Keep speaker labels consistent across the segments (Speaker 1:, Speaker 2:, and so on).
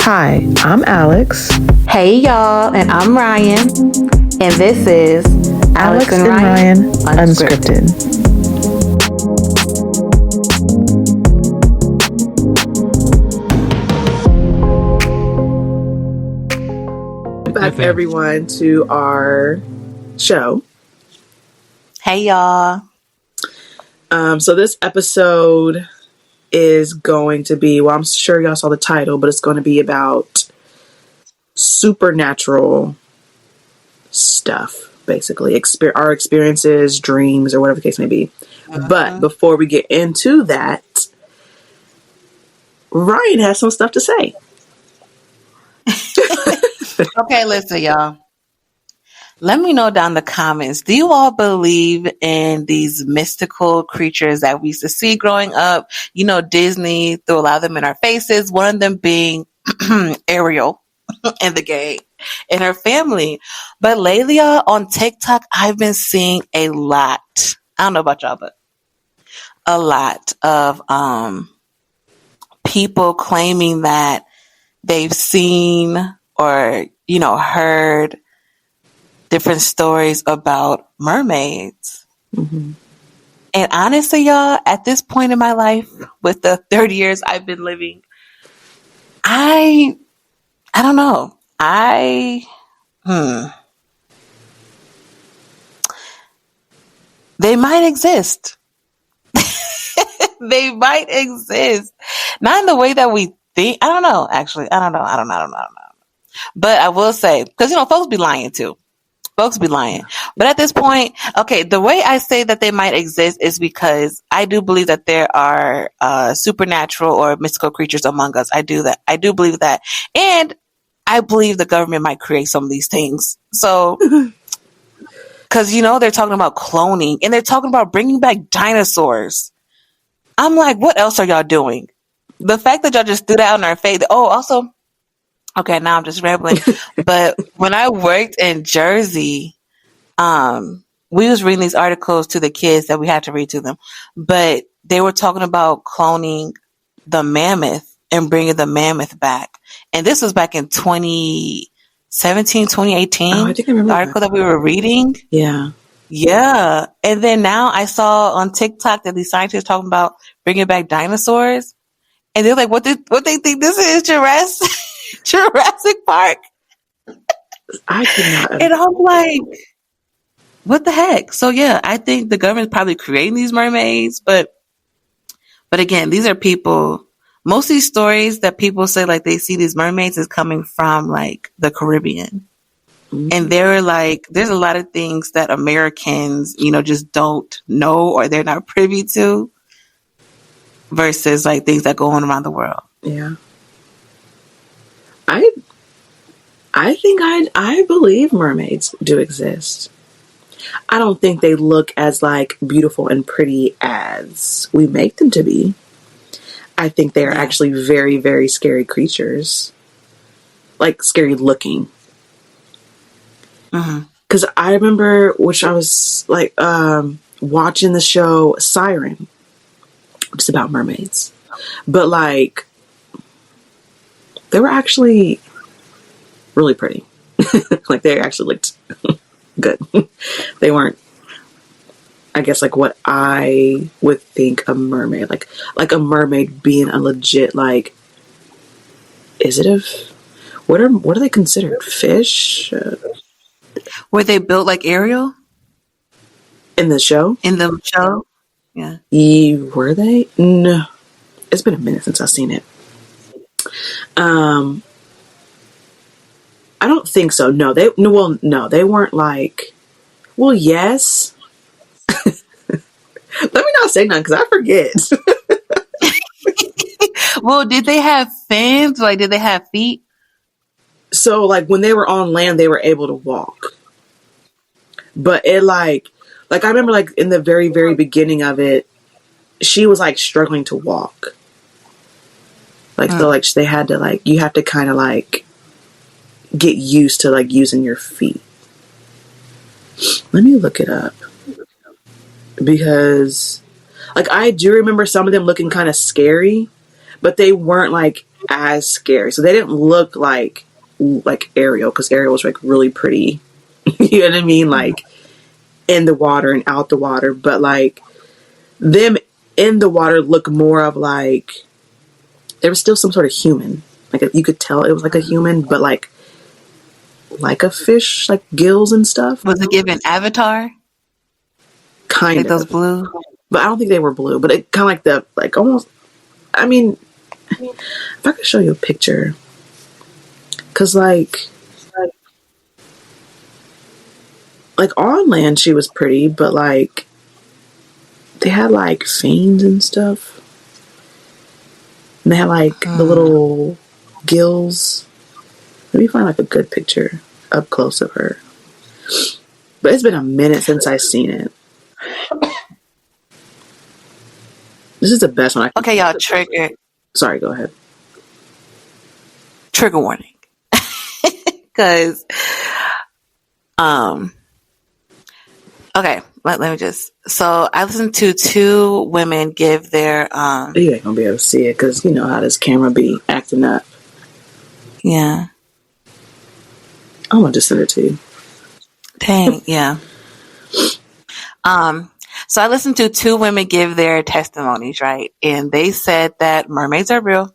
Speaker 1: Hi, I'm Alex.
Speaker 2: Hey y'all, and I'm Ryan, and this is
Speaker 1: Alex and Ryan Unscripted. Back everyone to our show.
Speaker 2: Hey y'all.
Speaker 1: So this episode is going to be, well, I'm sure y'all saw the title, but it's going to be about supernatural stuff, basically. Our experiences, dreams, or whatever the case may be. But before we get into that, Ryan has some stuff to say.
Speaker 2: Okay, listen, y'all. Let me know down in the comments. Do you all believe in these mystical creatures that we used to see growing up? You know, Disney threw a lot of them in our faces. One of them being Ariel in the game and her family. But lately, y'all, on TikTok, I've been seeing a lot. I don't know about y'all, but a lot of people claiming that they've seen or, you know, heard different stories about mermaids.
Speaker 1: Mm-hmm.
Speaker 2: And honestly, y'all, at this point in my life, with the 30 years I've been living, I don't know. They might exist. They might exist. Not in the way that we think. I don't know, actually. I don't know. But I will say, because, you know, folks be lying too. Folks be lying. But at this point, okay, the way I say that they might exist is because I do believe that there are supernatural or mystical creatures among us. I do believe that. And I believe the government might create some of these things. So, because, you know, they're talking about cloning and they're talking about bringing back dinosaurs. I'm like, what else are y'all doing? The fact that y'all just threw that out in our face. Oh, also, okay, now I'm just rambling. But when I worked in Jersey, we was reading these articles to the kids that we had to read to them. But they were talking about cloning the mammoth and bringing the mammoth back. And this was back in 2017, 2018.
Speaker 1: Oh, I think I remember
Speaker 2: the article that we were reading.
Speaker 1: Yeah.
Speaker 2: Yeah. And then now I saw on TikTok that these scientists talking about bringing back dinosaurs. And they're like, what they think this is? Jurassic Park?
Speaker 1: I cannot.
Speaker 2: And I'm like, what the heck? So yeah, I think the government's probably creating these mermaids, but again, these are people. Most of these stories that people say like they see these mermaids is coming from like the Caribbean. Mm-hmm. And they're like, there's a lot of things that Americans, you know, just don't know or they're not privy to versus like things that go on around the world.
Speaker 1: Yeah. I think I believe mermaids do exist. I don't think they look as like beautiful and pretty as we make them to be. I think they are actually very, very scary creatures. Like scary looking. Because I remember, which I was like watching the show Siren. It's about mermaids. But like, they were actually really pretty. Like they actually looked good. They weren't, I guess, like what I would think a mermaid, like a mermaid being a legit, like, is it what are they considered? Fish?
Speaker 2: Were they built like Ariel?
Speaker 1: In the show?
Speaker 2: In the show? Yeah.
Speaker 1: Were they? No. It's been a minute since I've seen it. I don't think so. No, they weren't like, well, yes. Let me not say nothing because I forget.
Speaker 2: Well, did they have fins? Like, did they have feet?
Speaker 1: So, like, when they were on land, they were able to walk. But it, like I remember, like, in the very, very beginning of it, she was, like, struggling to walk. Like, so, like, they had to, like, you have to kind of, like, get used to, like, using your feet. Let me look it up. Because, like, I do remember some of them looking kind of scary, but they weren't, like, as scary. So they didn't look like Ariel, because Ariel was like really pretty. You know what I mean? Like in the water and out the water, but like them in the water look more of like there was still some sort of human. Like you could tell it was like a human, but like a fish, like gills and stuff.
Speaker 2: Was it given Avatar?
Speaker 1: Kind
Speaker 2: like
Speaker 1: of
Speaker 2: those blue?
Speaker 1: But I don't think they were blue. But it kind of like the like almost. I mean, if I could show you a picture, because like on land she was pretty, but like they had like fangs and stuff, and they had like the little gills. Let me find like a good picture up close of her. But it's been a minute since I've seen it. This is the best one.
Speaker 2: Okay, y'all, trigger.
Speaker 1: Sorry, go ahead.
Speaker 2: Trigger warning. Because, okay, let me just. So I listened to two women give their.
Speaker 1: You ain't gonna be able to see it because you know how this camera be acting up.
Speaker 2: Yeah.
Speaker 1: I'm gonna just send it to you.
Speaker 2: Dang, yeah. So I listened to two women give their testimonies, right? And they said that mermaids are real,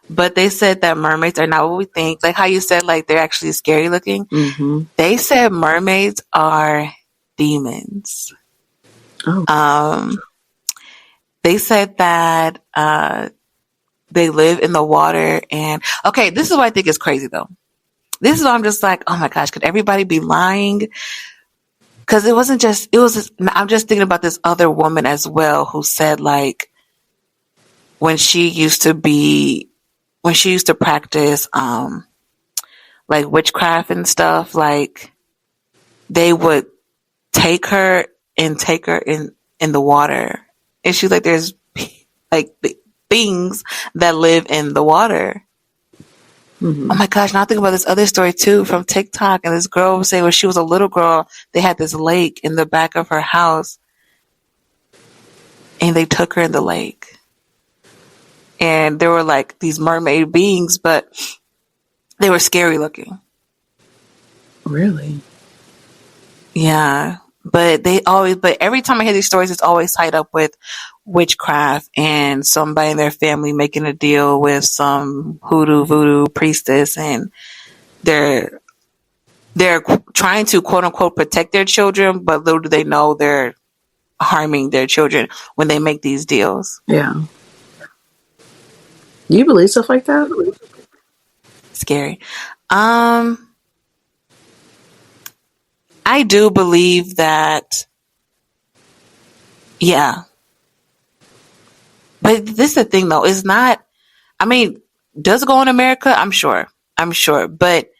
Speaker 2: but they said that mermaids are not what we think. Like how you said, like they're actually scary looking.
Speaker 1: Mm-hmm.
Speaker 2: They said mermaids are demons.
Speaker 1: Oh.
Speaker 2: They said that they live in the water. And okay, this is what I think is crazy though. This is what I'm just like, oh my gosh, could everybody be lying? Because it wasn't just, I'm just thinking about this other woman as well who said like when she used to practice like witchcraft and stuff, like they would take her in the water. And she's like, there's like things that live in the water. Mm-hmm. Oh my gosh, now I think about this other story too from TikTok, and this girl was saying when she was a little girl, they had this lake in the back of her house and they took her in the lake. And there were like these mermaid beings, but they were scary looking.
Speaker 1: Really?
Speaker 2: Yeah. But every time I hear these stories, it's always tied up with witchcraft and somebody in their family making a deal with some voodoo priestess, and they're trying to quote unquote protect their children, but little do they know they're harming their children when they make these deals.
Speaker 1: Yeah. You believe stuff like that?
Speaker 2: Scary. I do believe that. Yeah. But this is the thing though, it's not, I mean, does it go in America? I'm sure. But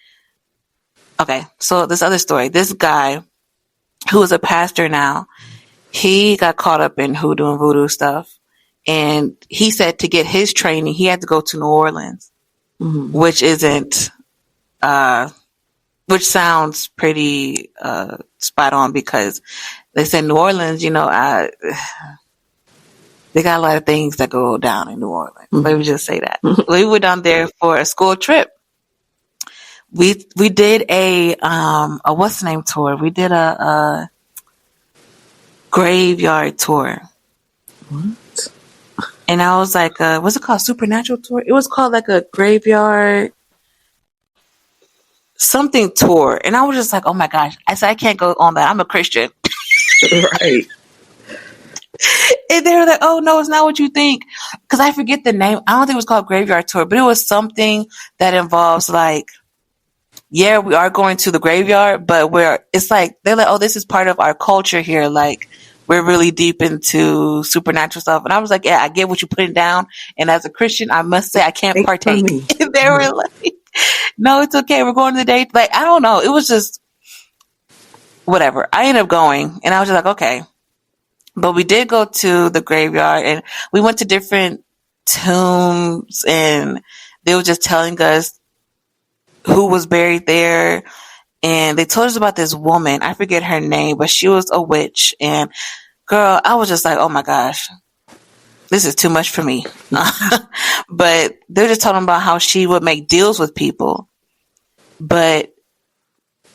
Speaker 2: okay, so this other story, this guy who is a pastor now, he got caught up in hoodoo and voodoo stuff. And he said to get his training, he had to go to New Orleans, mm-hmm. Which sounds pretty spot on, because they said New Orleans, they got a lot of things that go down in New Orleans. Mm-hmm. Let me just say that. Mm-hmm. We were down there for a school trip. We did a what's the name tour? We did a graveyard tour.
Speaker 1: What?
Speaker 2: And I was like, what's it called? Supernatural tour? It was called like a graveyard something tour. And I was just like, oh my gosh. I said, I can't go on that. I'm a Christian.
Speaker 1: Right.
Speaker 2: And they were like, oh no, it's not what you think. Because I forget the name. I don't think it was called graveyard tour, but it was something that involves like, yeah, we are going to the graveyard, but it's like, they're like, oh, this is part of our culture here. Like, we're really deep into supernatural stuff. And I was like, yeah, I get what you're putting down. And as a Christian, I must say I can't partake. And they were like, no, it's okay. We're going to the date. Like, I don't know. It was just whatever. I ended up going, and I was just like, okay. But we did go to the graveyard, and we went to different tombs, and they were just telling us who was buried there. And they told us about this woman. I forget her name, but she was a witch. And girl, I was just like, oh my gosh. this is too much for me. But they're just talking about how she would make deals with people. But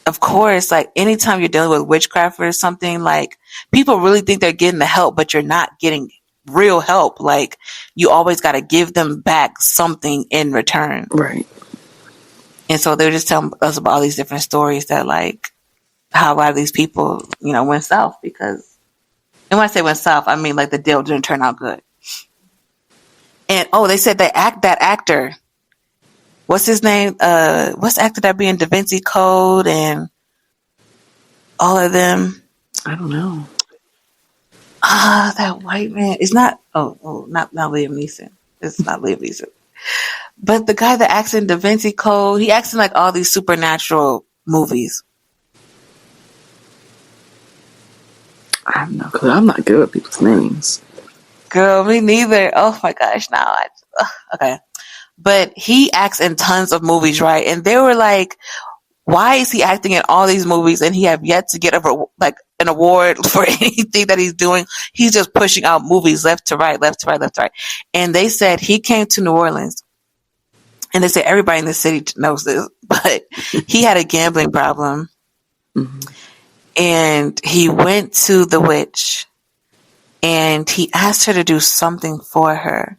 Speaker 2: of course, like anytime you're dealing with witchcraft or something, like people really think they're getting the help, but you're not getting real help. Like you always got to give them back something in return.
Speaker 1: Right.
Speaker 2: And so they're just telling us about all these different stories that like how a lot of these people, you know, went south because, and when I say went south, I mean like the deal didn't turn out good. And they said that actor, what's his name? What's the actor that be in Da Vinci Code and all of them?
Speaker 1: I don't know.
Speaker 2: That white man. It's not. Not Liam Neeson. It's not Liam Neeson. But the guy that acts in Da Vinci Code, he acts in like all these supernatural movies.
Speaker 1: I have no clue. I'm not good with people's names.
Speaker 2: Girl, me neither. Oh my gosh, now okay. But he acts in tons of movies, right? And they were like, why is he acting in all these movies and he have yet to get an award for anything that he's doing? He's just pushing out movies left to right, left to right, left to right. And they said he came to New Orleans, and they said everybody in the city knows this, but he had a gambling problem. Mm-hmm. And he went to the witch and he asked her to do something for her.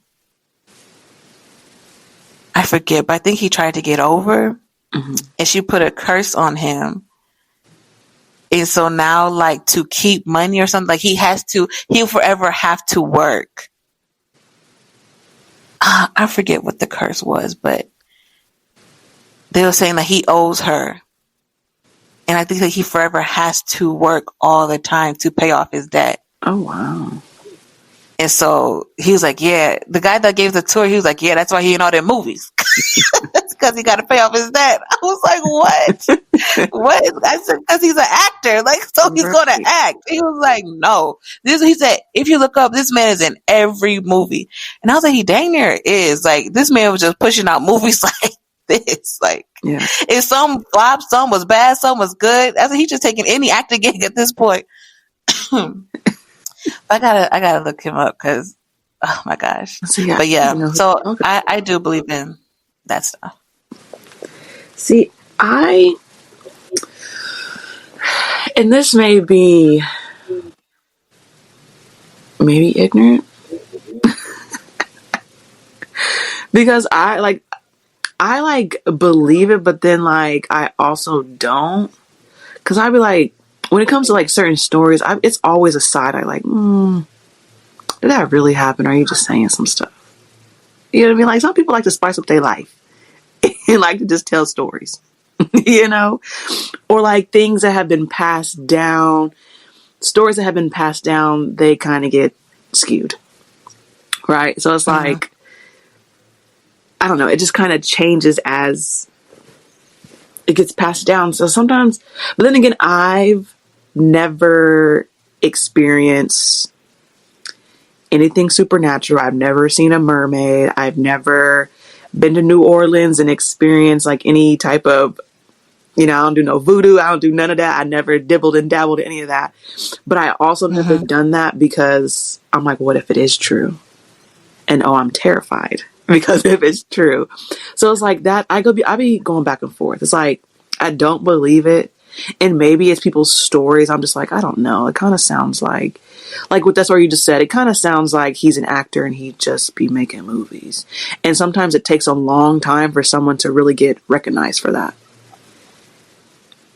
Speaker 2: I forget, but I think he tried to get over. Mm-hmm. And she put a curse on him. And so now, like, to keep money or something, like he'll forever have to work. I forget what the curse was, but they were saying that he owes her. And I think that he forever has to work all the time to pay off his debt.
Speaker 1: Oh, wow.
Speaker 2: And so he was like, yeah, the guy that gave the tour, he was like, yeah, that's why he in all their movies. Because he got to pay off his debt. I was like, what? What? I said, because he's an actor. Like, so he's going to act. He was like, no. He said, if you look up, this man is in every movie. And I was like, he dang near is. Like, this man was just pushing out movies like this. Like, yeah. If some flopped, some was bad, some was good. I said, he's just taking any acting gig at this point. I gotta look him up because, oh my gosh. So, yeah, but yeah, so I do believe in that stuff.
Speaker 1: See, and this may be maybe ignorant because I believe it, but then like I also don't, because I'd be like, when it comes to like certain stories, it's always a side eye, like, did that really happen? Or are you just saying some stuff? You know what I mean? Like some people like to spice up their life and like to just tell stories, you know, or like things that have been passed down, stories that have been passed down, they kind of get skewed, right? So it's like, I don't know, it just kind of changes as it gets passed down. So sometimes, but then again, I've never experienced anything supernatural. I've never seen a mermaid. I've never been to New Orleans and experienced like any type of, I don't do no voodoo. I don't do none of that. I never dibbled and dabbled any of that. But I also never done that because I'm like, what if it is true? And I'm terrified because if it's true. So it's like that. I be going back and forth. It's like, I don't believe it. And maybe it's people's stories. I'm just like, I don't know. It kind of sounds like what that's what you just said. It kind of sounds like he's an actor and he'd just be making movies. And sometimes it takes a long time for someone to really get recognized for that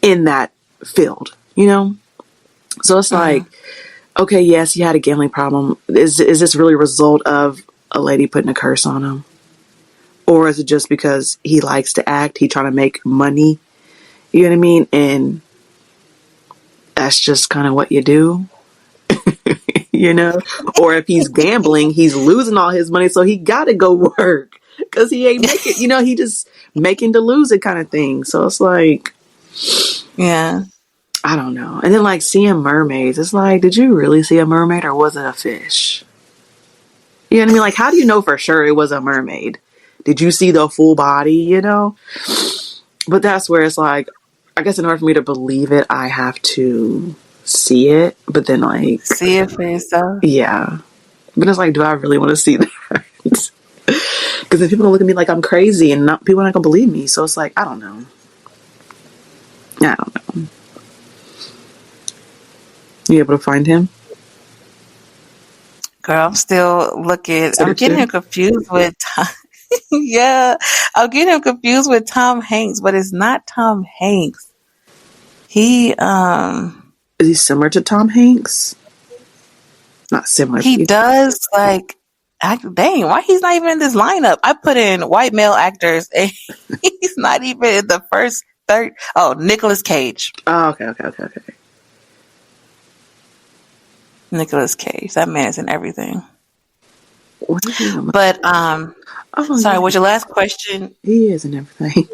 Speaker 1: in that field, So it's like, okay, yes, he had a gambling problem. Is this really a result of a lady putting a curse on him? Or is it just because he likes to act? He trying to make money? You know what I mean? And that's just kind of what you do, Or if he's gambling, he's losing all his money, so he got to go work because he ain't making, he just making to lose it kind of thing. So it's like,
Speaker 2: yeah,
Speaker 1: I don't know. And then like seeing mermaids, it's like, did you really see a mermaid or was it a fish? You know what I mean? Like, how do you know for sure it was a mermaid? Did you see the full body, But that's where it's like, I guess in order for me to believe it, I have to see it. But then like...
Speaker 2: see it for yourself?
Speaker 1: Yeah. But it's like, do I really want to see that? Because then people gonna look at me like I'm crazy, and people are not gonna believe me. So it's like, I don't know. I don't know. You able to find him?
Speaker 2: Girl, I'm still looking. I'm getting him confused with Tom. Yeah, I'm getting him confused with Tom Hanks, but it's not Tom Hanks. He
Speaker 1: Is he similar to Tom Hanks? Not similar.
Speaker 2: he does like dang, why he's not even in this lineup? I put in white male actors and he's not even in the first third. Oh, Nicolas Cage.
Speaker 1: Oh, okay.
Speaker 2: Nicolas Cage. That man is in everything.
Speaker 1: What is he?
Speaker 2: But sorry,
Speaker 1: yeah.
Speaker 2: what's your last question?
Speaker 1: He is in everything.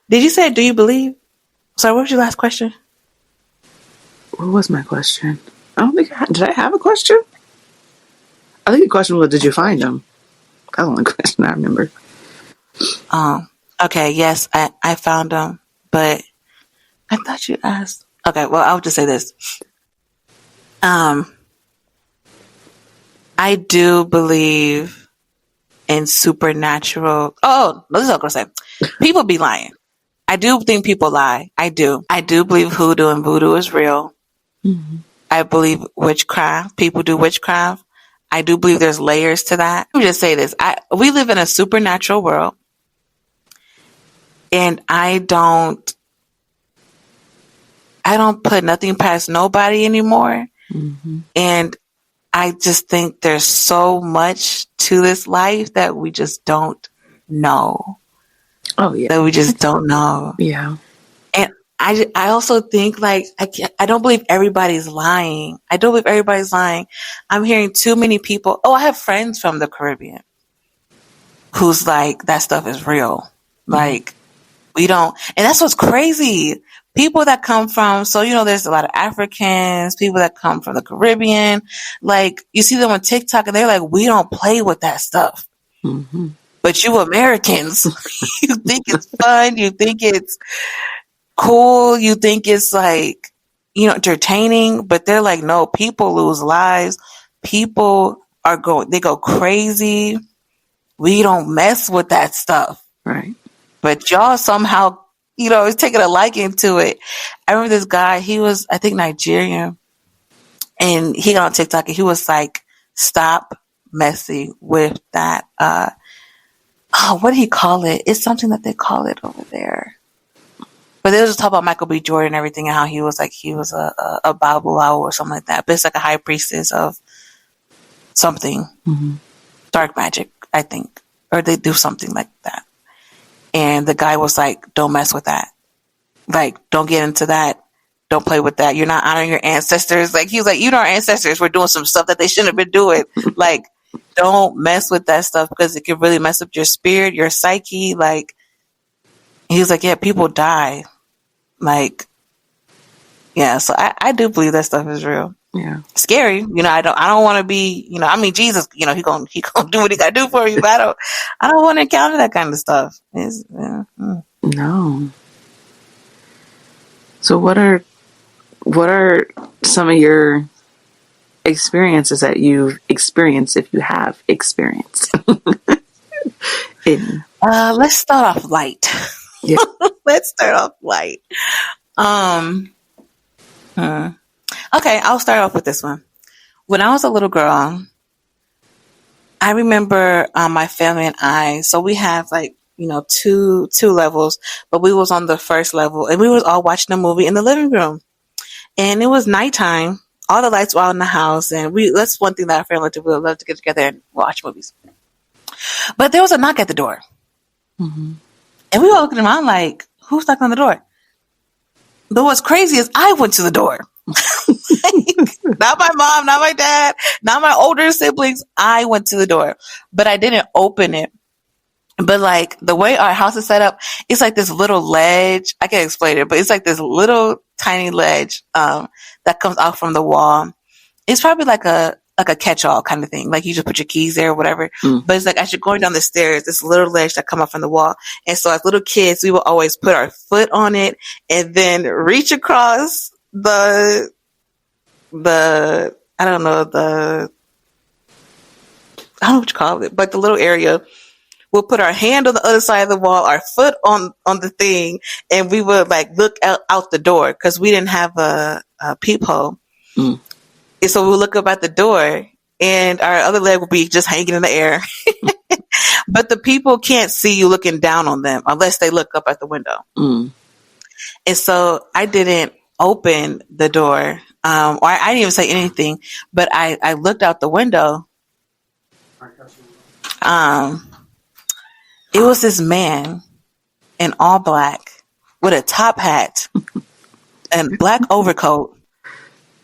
Speaker 2: Did you say, do you believe? Sorry, what was your last question?
Speaker 1: What was my question? I don't think did I have a question? I think the question was, did you find him? That was the only question I remember.
Speaker 2: Okay, yes, I found him, but I thought you asked. Okay, well, I'll just say this. I do believe in supernatural. Oh, this is what I'm gonna say. People be lying. I do think people lie. I do. I do believe hoodoo and voodoo is real.
Speaker 1: Mm-hmm.
Speaker 2: I believe witchcraft. People do witchcraft. I do believe there's layers to that. Let me just say this. We live in a supernatural world. And I don't put nothing past nobody anymore.
Speaker 1: Mm-hmm.
Speaker 2: And I just think there's so much to this life that we just don't know.
Speaker 1: Oh, yeah.
Speaker 2: That we just don't know.
Speaker 1: Yeah.
Speaker 2: And I also think like, I don't believe everybody's lying. I don't believe everybody's lying. I'm hearing too many people. Oh, I have friends from the Caribbean who's like, that stuff is real. Mm-hmm. Like, we don't, and that's what's crazy. People that come from, so, there's a lot of Africans, people that come from the Caribbean, like, you see them on TikTok and they're like, we don't play with that stuff.
Speaker 1: Mm-hmm.
Speaker 2: But you Americans, you think it's fun, you think it's cool, you think it's like, entertaining, but they're like, no, people lose lives. People they go crazy. We don't mess with that stuff.
Speaker 1: Right.
Speaker 2: But y'all somehow, is taking a liking to it. I remember this guy, he was, I think, Nigerian. And he got on TikTok and he was like, stop messing with that. What do you call it? It's something that they call it over there. But they was just talking about Michael B. Jordan and everything and how he was a Babalawo or something like that. But it's like a high priestess of something. Mm-hmm. Dark magic, I think. Or they do something like that. And the guy was like, don't mess with that. Like, don't get into that. Don't play with that. You're not honoring your ancestors. Like, he was like, our ancestors were doing some stuff that they shouldn't have been doing. Like, don't mess with that stuff because it can really mess up your spirit, your psyche. Like, he was like, yeah, people die. Like, yeah, so I do believe that stuff is real.
Speaker 1: Yeah.
Speaker 2: Scary. I don't want to be, Jesus, he gonna do what he gotta do for you, but I don't want to encounter that kind of stuff.
Speaker 1: No. So what are some of your experiences that you've experienced, if you have experience?
Speaker 2: Let's start off light.
Speaker 1: Yeah.
Speaker 2: Let's start off light. Okay, I'll start off with this one. When I was a little girl, I remember my family and I, so we have two levels, but we was on the first level and we was all watching a movie in the living room. And it was nighttime. All the lights were out in the house, and that's one thing that our family do. We love to get together and watch movies. But there was a knock at the door. Mm-hmm. And we were looking around like, who's knocking on the door? But what's crazy is I went to the door. Not my mom, not my dad, not my older siblings. I went to the door, but I didn't open it. But like the way our house is set up, it's like this little ledge. I can't explain it, but it's like this little tiny ledge that comes out from the wall. It's probably like a catch-all kind of thing. Like you just put your keys there or whatever. Mm. But it's like as you're going down the stairs, this little ledge that come up from the wall. And so as little kids, we will always put our foot on it and then reach across the I don't know, I don't know what you call it, but the little area. We'll put our hand on the other side of the wall, our foot on the thing, and we would like look out the door because we didn't have a peephole.
Speaker 1: Mm.
Speaker 2: And so we'll look up at the door, and our other leg will be just hanging in the air. But the people can't see you looking down on them unless they look up at the window.
Speaker 1: Mm.
Speaker 2: And so I didn't open the door, or I didn't even say anything, but I looked out the window. It was this man in all black with a top hat and black overcoat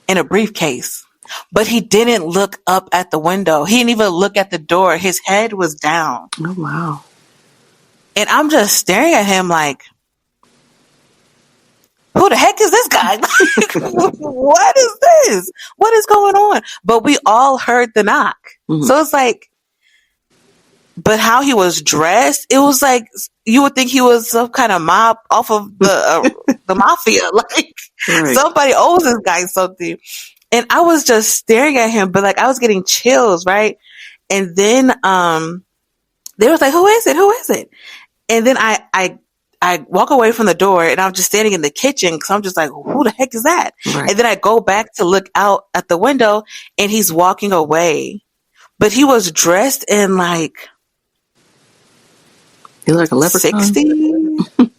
Speaker 2: and a briefcase. But he didn't look up at the window. He didn't even look at the door. His head was down.
Speaker 1: Oh, wow.
Speaker 2: And I'm just staring at him like, who the heck is this guy? What is this? What is going on? But we all heard the knock. Mm-hmm. So it's like, but how he was dressed, it was like you would think he was some kind of mob off of the mafia. Like right. Somebody owes this guy something. And I was just staring at him, but like I was getting chills, right? And then they was like, "Who is it? Who is it?" And then I walk away from the door, and I'm just standing in the kitchen because I'm just like, "Who the heck is that?" Right. And then I go back to look out at the window, and he's walking away, but he was dressed in like.
Speaker 1: He looked like a leprechaun.
Speaker 2: 60?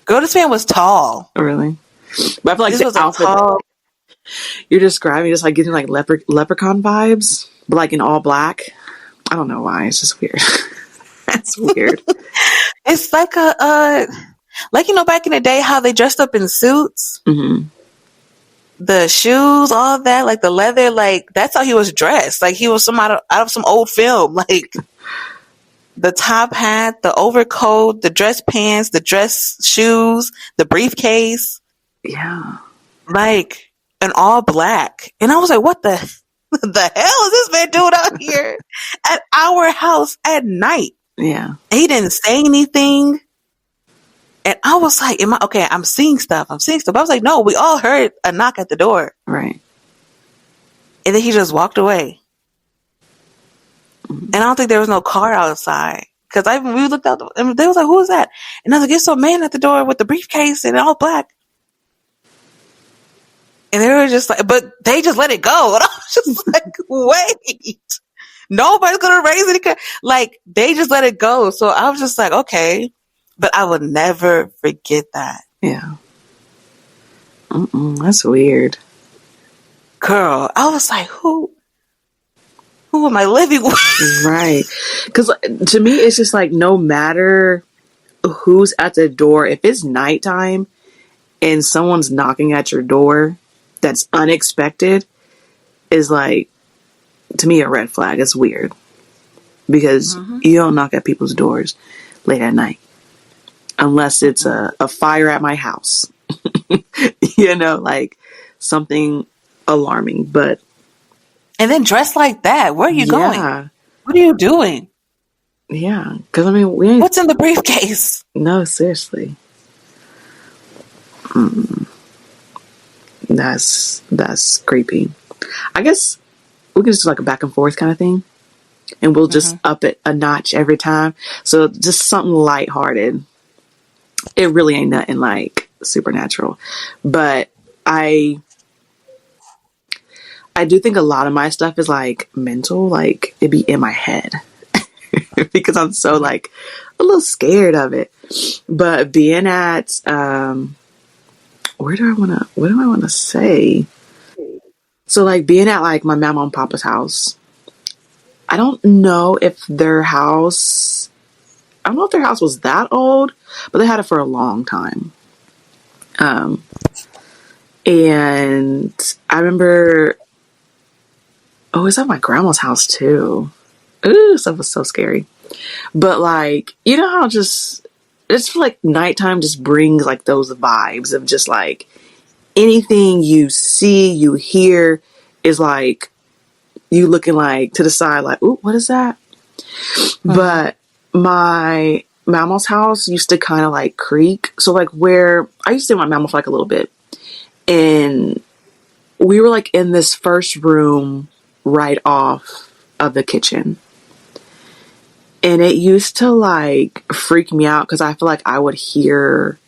Speaker 2: Girl, this man was tall.
Speaker 1: Oh, really? But I feel like this the outfit tall... you're describing just like getting like leprechaun vibes, but like in all black. I don't know why. It's just weird. That's weird.
Speaker 2: It's like like back in the day how they dressed up in suits. Mm-hmm. The shoes, all that, like the leather, like that's how he was dressed. Like he was out of some old film, like. The top hat, the overcoat, the dress pants, the dress shoes, the briefcase.
Speaker 1: Yeah.
Speaker 2: Like, an all black. And I was like, what the hell is this man doing out here at our house at night?
Speaker 1: Yeah.
Speaker 2: And he didn't say anything. And I was like, I'm seeing stuff. But I was like, no, we all heard a knock at the door.
Speaker 1: Right.
Speaker 2: And then he just walked away. And I don't think there was no car outside. Because we looked out, and they was like, who is that? And I was like, it's some man at the door with the briefcase and all black. And they were just like, but they just let it go. And I was just like, wait. Nobody's going to raise any. Like, they just let it go. So I was just like, okay. But I would never forget that.
Speaker 1: Yeah. That's weird.
Speaker 2: Girl, I was like, who am I living with?
Speaker 1: Right. Because to me, it's just like no matter who's at the door, if it's nighttime and someone's knocking at your door that's unexpected, is like, to me, a red flag. It's weird. Because you don't knock at people's doors late at night. Unless it's a fire at my house. Like something alarming. But
Speaker 2: and then dressed like that. Where are you going? What are you doing?
Speaker 1: Yeah. Because, we ain't...
Speaker 2: What's in the briefcase?
Speaker 1: No, seriously. That's creepy. I guess we can just do like a back and forth kind of thing. And we'll just up it a notch every time. So just something lighthearted. It really ain't nothing like supernatural. But I do think a lot of my stuff is like mental, like it be in my head because I'm so like a little scared of it. But being at, what do I want to say? So like being at like my mama and papa's house, I don't know if their house was that old, but they had it for a long time. And I remember, it's at my grandma's house too. Ooh, stuff was so scary. But like, how it's like nighttime just brings like those vibes of just like anything you see, you hear is like you looking like to the side like, ooh, what is that? But my mama's house used to kind of like creak. So like where I used to stay with my mama for like a little bit. And we were like in this first room right off of the kitchen. And it used to like freak me out because I feel like I would hear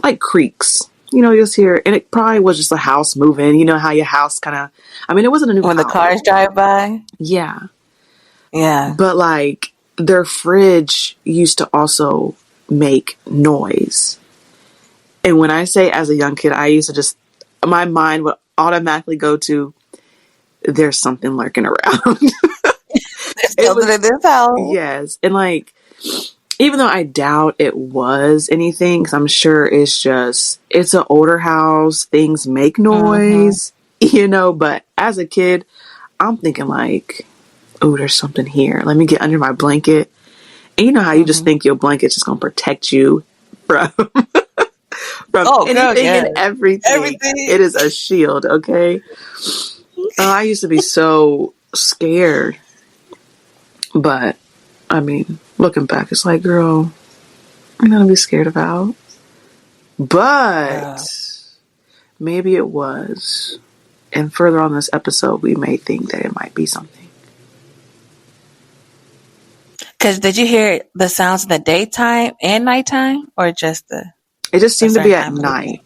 Speaker 1: like creaks. You know, you just hear, and it probably was just a house moving. You know how your house kind of, I mean, it wasn't a new
Speaker 2: When the
Speaker 1: house.
Speaker 2: cars drive by?
Speaker 1: Yeah.
Speaker 2: Yeah.
Speaker 1: But like their fridge used to also make noise. And when I say as a young kid, I used to just, my mind would automatically go to, there's something lurking around.
Speaker 2: There's something in this house.
Speaker 1: Yes. And like, even though I doubt it was anything, because I'm sure it's just, it's an older house, things make noise, you know, but as a kid, I'm thinking like, oh, there's something here. Let me get under my blanket. And you know how you just think your blanket's just going to protect you from anything and everything. It is a shield, okay? I used to be so scared. But, I mean, looking back, it's like, girl, I'm going to be scared about. But maybe it was. And further on this episode, we may think that it might be something.
Speaker 2: Because did you hear the sounds in the daytime and nighttime, or just the?
Speaker 1: It just seemed to be at night.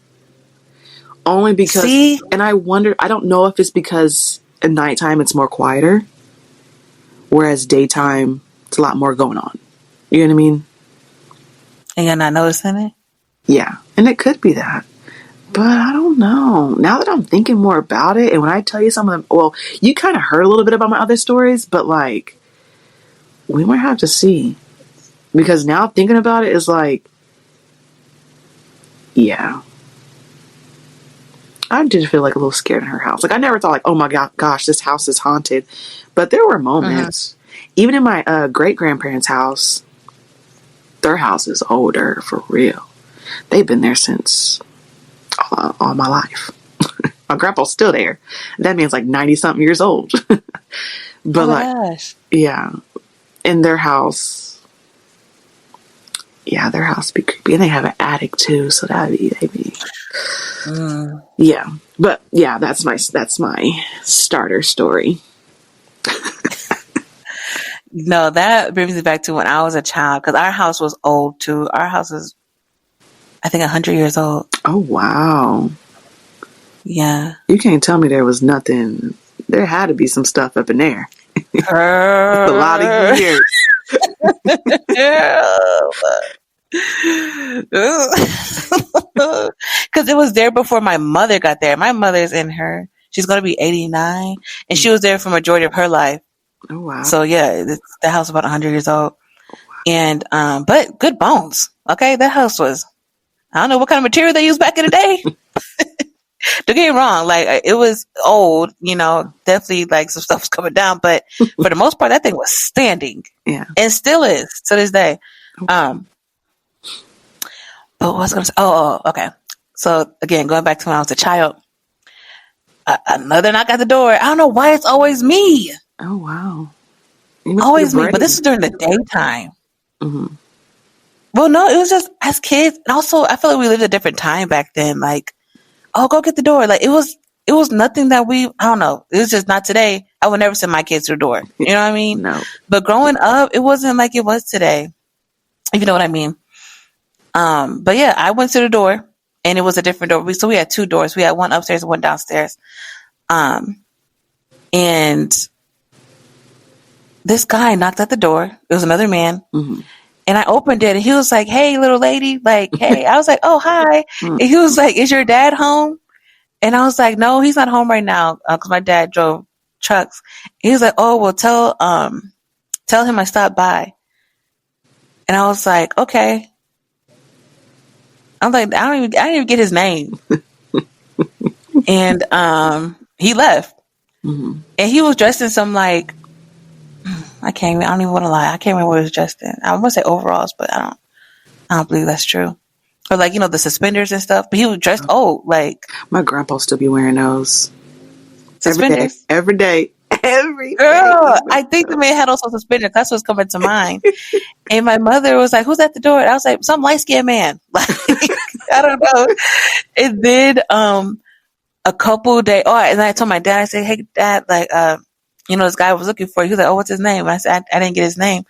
Speaker 1: Only because, and I wonder, I don't know if it's because at nighttime it's more quieter, whereas daytime it's a lot more going on. You know what I mean?
Speaker 2: And you're not noticing it?
Speaker 1: Yeah, and it could be that. But I don't know. Now that I'm thinking more about it, and when I tell you some of them, well, you kind of heard a little bit about my other stories, but like, we might have to see. Because now thinking about it is like, yeah. I did feel like a little scared in her house. Like, I never thought like, oh my gosh, this house is haunted. But there were moments. Even in my great-grandparents' house, their house is older, for real. They've been there since all my life. My grandpa's still there. That means like 90-something years old. But yeah. In their house, their house be creepy. And they have an attic too, so they'd be yeah. But yeah, that's my starter story.
Speaker 2: No, that brings me back to when I was a child, because our house was old too. Our house is, I think, 100 years old.
Speaker 1: Oh wow.
Speaker 2: Yeah.
Speaker 1: You can't tell me there was nothing. There had to be some stuff up in there. A lot of years.
Speaker 2: Because it was there before my mother got there. My mother's she's going to be 89, and she was there for majority of her life.
Speaker 1: Oh wow.
Speaker 2: So yeah, the house was about 100 years old. And but good bones. Okay, that house was, I don't know what kind of material they used back in the day. Don't get me wrong, like it was old, you know, definitely like some stuff was coming down, but for the most part that thing was standing.
Speaker 1: Yeah.
Speaker 2: And still is to this day. But what was I gonna say? Oh, okay. So again, going back to when I was a child, another knock at the door. I don't know why it's always me.
Speaker 1: Oh wow.
Speaker 2: Always me, but this is during the daytime. Well, no, it was just as kids, and also I feel like we lived a different time back then. Like, oh, go get the door. Like it was nothing that I don't know. It was just not today. I would never send my kids to the door. You know what I mean?
Speaker 1: No.
Speaker 2: But growing up, it wasn't like it was today. If you know what I mean. But yeah, I went to the door, and it was a different door. So we had two doors. We had one upstairs and one downstairs. And this guy knocked at the door. It was another man. And I opened it, and he was like, "Hey, little lady." Like, hey. I was like, "Oh, hi." And he was like, "Is your dad home?" And I was like, "No, he's not home right now, because my dad drove trucks." He was like, "Oh, well, tell him I stopped by." And I was like, "Okay." I'm like, I didn't even get his name. And he left. And he was dressed in some like, I don't even want to lie. I can't remember what he was dressed in. I want to say overalls, but I don't believe that's true. Or like, you know, the suspenders and stuff. But he was dressed old. Like,
Speaker 1: my grandpa still be wearing those.
Speaker 2: Suspenders?
Speaker 1: Every day.
Speaker 2: Girl, I think the man had also suspenders. That's what's coming to mind. And my mother was like, "Who's at the door?" And I was like, "Some light skinned man." Like, I don't know. And then a couple days. Oh, and I told my dad, I said, "Hey, Dad, like, this guy I was looking for." He was like, "Oh, what's his name?" And I said, I didn't get his name.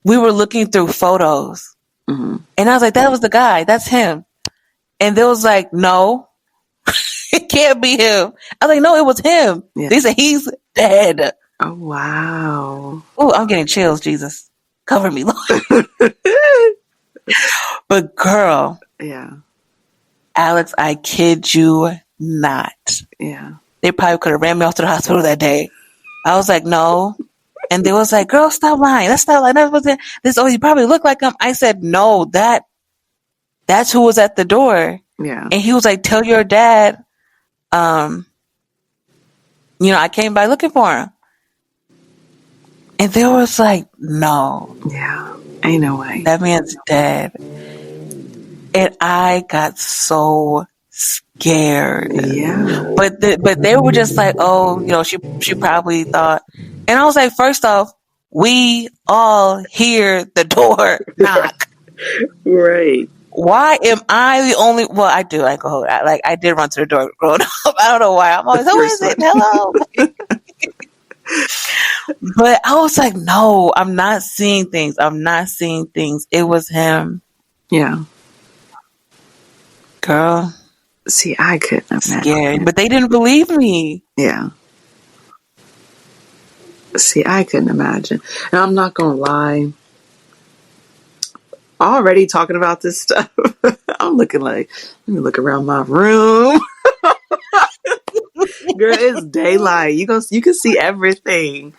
Speaker 2: We were looking through photos,
Speaker 1: Mm-hmm.
Speaker 2: and I was like, "That was the guy. That's him." And they was like, "No, it can't be him." I was like, "No, it was him."
Speaker 1: Yeah.
Speaker 2: They said he's dead.
Speaker 1: Oh, wow.
Speaker 2: Oh, I'm getting chills. Jesus, cover me, Lord. But girl,
Speaker 1: Yeah.
Speaker 2: Alex, I kid you not.
Speaker 1: Yeah.
Speaker 2: They probably could have ran me off to the hospital that day. I was like, no. And they was like, girl, stop lying. That's not like that wasn't this. Oh, you probably look like him. I said, no, that's who was at the door.
Speaker 1: Yeah.
Speaker 2: And he was like, tell your dad, I came by looking for him. And they was like, no,
Speaker 1: Yeah. Ain't no way.
Speaker 2: that man's dead. And I got so scared.
Speaker 1: Yeah.
Speaker 2: But they were just like, oh, she probably thought. And I was like, first off, we all hear the door knock.
Speaker 1: Right.
Speaker 2: Why am I the only? Well, I do. I did run to the door growing up. I don't know why. I'm always, who is it? Hello. But I was like, no, I'm not seeing things. I'm not seeing things. It was him.
Speaker 1: Yeah.
Speaker 2: Girl.
Speaker 1: See, I couldn't imagine.
Speaker 2: Scary. But they didn't believe me.
Speaker 1: Yeah. See, I couldn't imagine. And I'm not going to lie. Already talking about this stuff. I'm looking like, let me look around my room. Girl, it's daylight. You can see everything.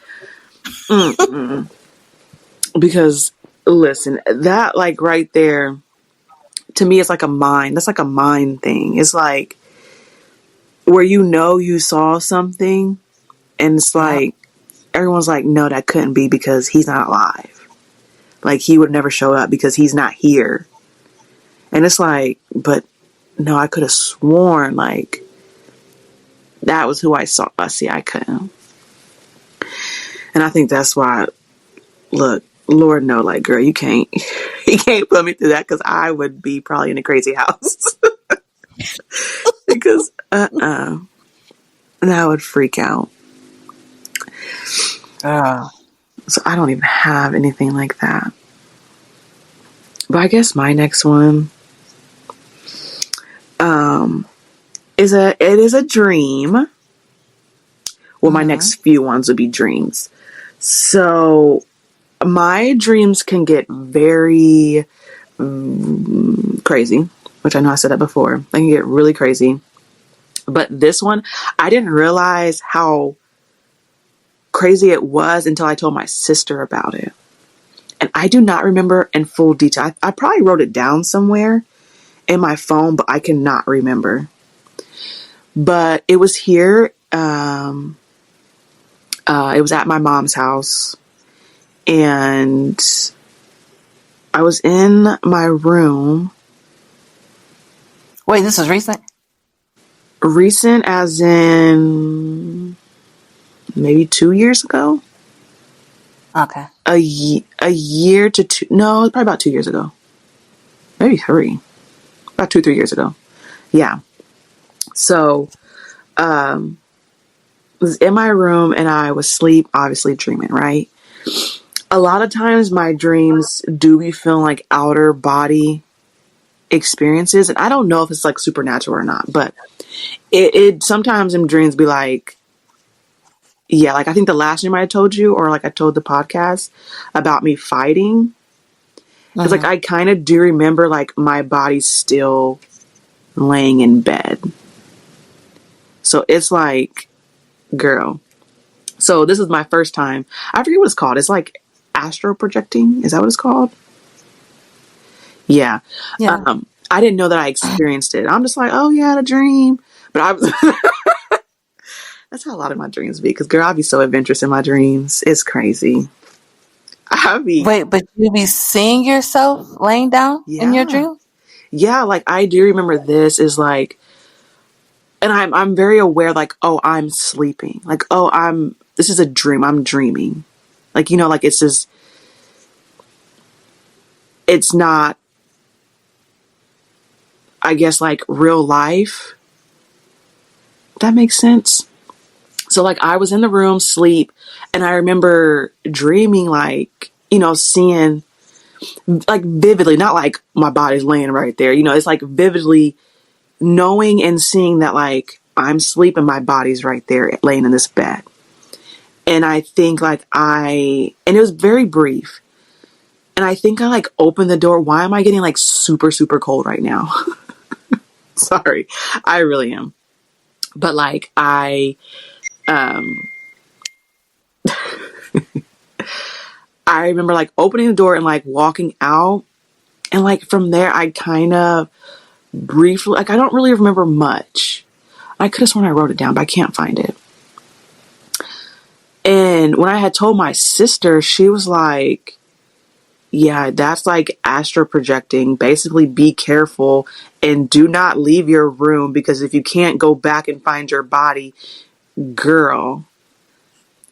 Speaker 1: Mm-mm. Because listen, that like right there, to me, it's like a mind. That's like a mind thing. It's like where you saw something, and it's like everyone's like, no, that couldn't be because he's not alive. Like he would never show up because he's not here. And it's like, but no, I could have sworn like that was who I saw. See, I couldn't. And I think that's why, look, Lord, no, like, girl, you can't put me through that because I would be probably in a crazy house. Because, that would freak out. So I don't even have anything like that. But I guess my next one, it is a dream. Well, my next few ones would be dreams. So my dreams can get very crazy, which I know I said that before. They can get really crazy. But this one, I didn't realize how crazy it was until I told my sister about it. And I do not remember in full detail. I probably wrote it down somewhere in my phone, but I cannot remember. But it was here. It was at my mom's house. And I was in my room.
Speaker 2: Wait, this was recent?
Speaker 1: Recent as in maybe 2 years ago.
Speaker 2: Okay.
Speaker 1: A year to two. No, probably about 2 years ago. Maybe 3. About 2-3 years ago. Yeah. So, I was in my room and I was asleep, obviously dreaming, right? A lot of times my dreams do be feeling like outer body experiences. And I don't know if it's like supernatural or not, but it sometimes in dreams be like, yeah, like I think the last dream I told you, or like I told the podcast about me fighting. It's like I kind of do remember like my body's still laying in bed. So it's like, girl. So this is my first time. I forget what it's called. It's like astral projecting. Is that what it's called? Yeah. I didn't know that I experienced it. I'm just like, oh yeah, the dream. But I was. That's how a lot of my dreams be. Because girl, I'll be so adventurous in my dreams. It's crazy.
Speaker 2: Wait, but you be seeing yourself laying down in your dream?
Speaker 1: Yeah, like I do remember this is like, and I'm very aware, like, oh, I'm sleeping. Like, oh, this is a dream. I'm dreaming. Like, like it's just, it's not, I guess, like real life. That makes sense. So like I was in the room, sleep, and I remember dreaming like, seeing like vividly, not like my body's laying right there. It's like vividly knowing and seeing that like I'm sleeping, my body's right there laying in this bed. And I think like and it was very brief. And I think I like opened the door. Why am I getting like super, super cold right now? Sorry. I really am. But like um, I remember like opening the door and like walking out. And like from there, I kind of briefly, like I don't really remember much. I could have sworn I wrote it down, but I can't find it. And when I had told my sister, she was like, yeah, that's like astral projecting. Basically, be careful and do not leave your room, because if you can't go back and find your body, girl.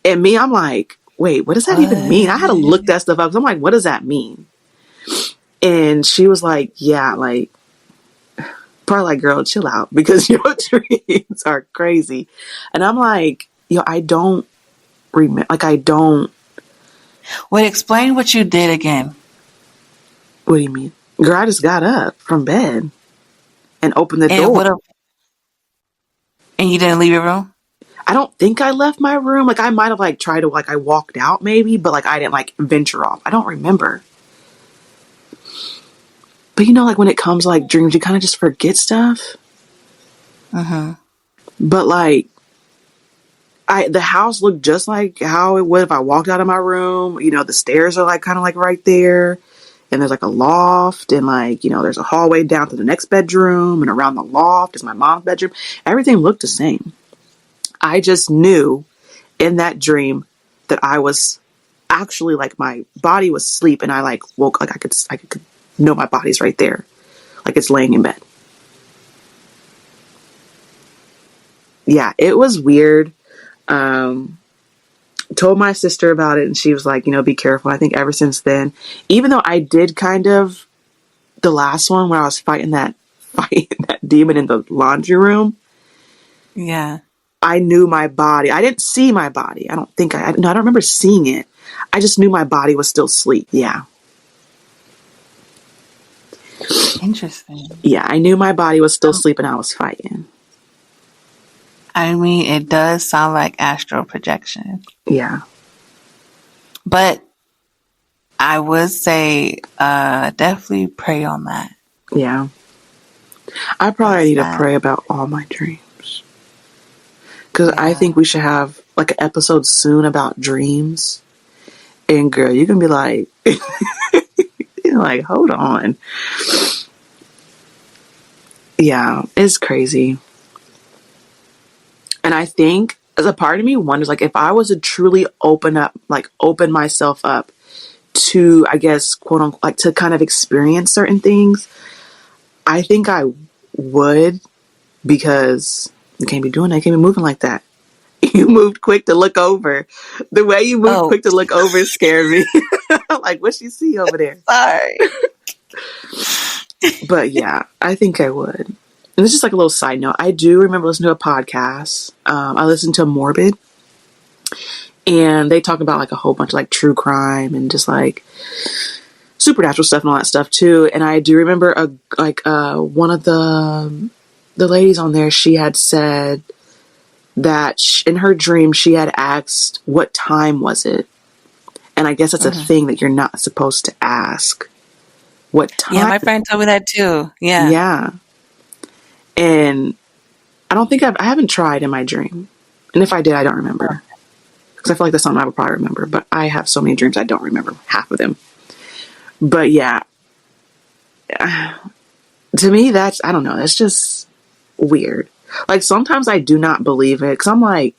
Speaker 1: And me, I'm like, wait, what does that even mean? I had to look that stuff up. I'm like, what does that mean? And she was like, yeah, like, probably like, girl, chill out because your dreams are crazy. And I'm like, I don't remember. Like, I don't.
Speaker 2: Wait, explain what you did again.
Speaker 1: What do you mean? Girl, I just got up from bed and opened the door.
Speaker 2: And you didn't leave your room?
Speaker 1: I don't think I left my room. Like, I might have like tried to, like, I walked out maybe, but like I didn't like venture off. I don't remember. But like when it comes to, like, dreams, you kind of just forget stuff. But like, the house looked just like how it would if I walked out of my room. The stairs are like kind of like right there. And there's like a loft, and like, there's a hallway down to the next bedroom, and around the loft is my mom's bedroom. Everything looked the same. I just knew in that dream that I was actually like, my body was asleep, and I like woke, like I could know my body's right there. Like it's laying in bed. Yeah, it was weird. Told my sister about it, and she was like, be careful. I think ever since then, even though I did kind of the last one where I was fighting that demon in the laundry room.
Speaker 2: Yeah.
Speaker 1: I knew my body. I didn't see my body. I don't remember seeing it. I just knew my body was still asleep. Yeah.
Speaker 2: Interesting.
Speaker 1: Yeah, I knew my body was still asleep and I was fighting.
Speaker 2: I mean, it does sound like astral projection.
Speaker 1: Yeah.
Speaker 2: But I would say definitely pray on that.
Speaker 1: Yeah. I probably need to pray about all my dreams. Because I think we should have like an episode soon about dreams. And girl, you can be like, you're like, hold on. Yeah, it's crazy. And I think as a part of me wonders, like, if I was to truly open myself up to, I guess, quote unquote, like to kind of experience certain things, I think I would, because you can't be doing that. You can't be moving like that. You moved quick to look over. The way you moved quick to look over scared me. Like, what'd she see over there?
Speaker 2: Sorry.
Speaker 1: But yeah, I think I would. And this is just like a little side note. I do remember listening to a podcast. I listened to Morbid, and they talk about like a whole bunch of like true crime and just like supernatural stuff and all that stuff too. And I do remember one of the ladies on there, she had said that in her dream she had asked, what time was it? And I guess that's a thing that you're not supposed to ask. What time?
Speaker 2: Yeah, my friend told me that too. Yeah.
Speaker 1: Yeah. And I don't think I haven't tried in my dream. And if I did, I don't remember. Because I feel like that's something I would probably remember. But I have so many dreams, I don't remember half of them. But yeah. To me, I don't know. That's just weird. Like, sometimes I do not believe it. Because I'm like,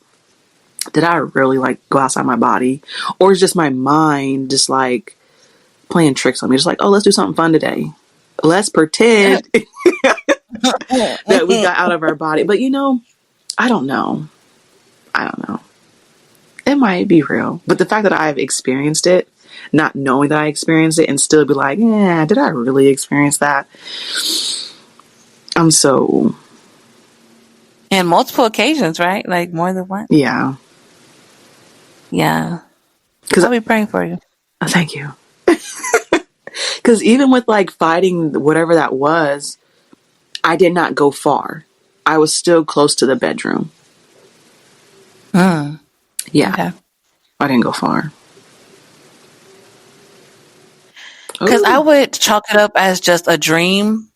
Speaker 1: did I really like go outside my body? Or is just my mind just like playing tricks on me? Just like, oh, let's do something fun today. Let's pretend that we got out of our body. But I don't know. It might be real. But the fact that I've experienced it, not knowing that I experienced it, and still be like, yeah, did I really experience that? I'm so
Speaker 2: And multiple occasions, right? Like more than one.
Speaker 1: Yeah.
Speaker 2: Yeah.
Speaker 1: Because
Speaker 2: I'll be praying for you.
Speaker 1: thank you. Because even with like fighting whatever that was, I did not go far. I was still close to the bedroom. Yeah,
Speaker 2: Okay.
Speaker 1: I didn't go far.
Speaker 2: Because I
Speaker 1: Oh,
Speaker 2: would chalk it up as just a dream,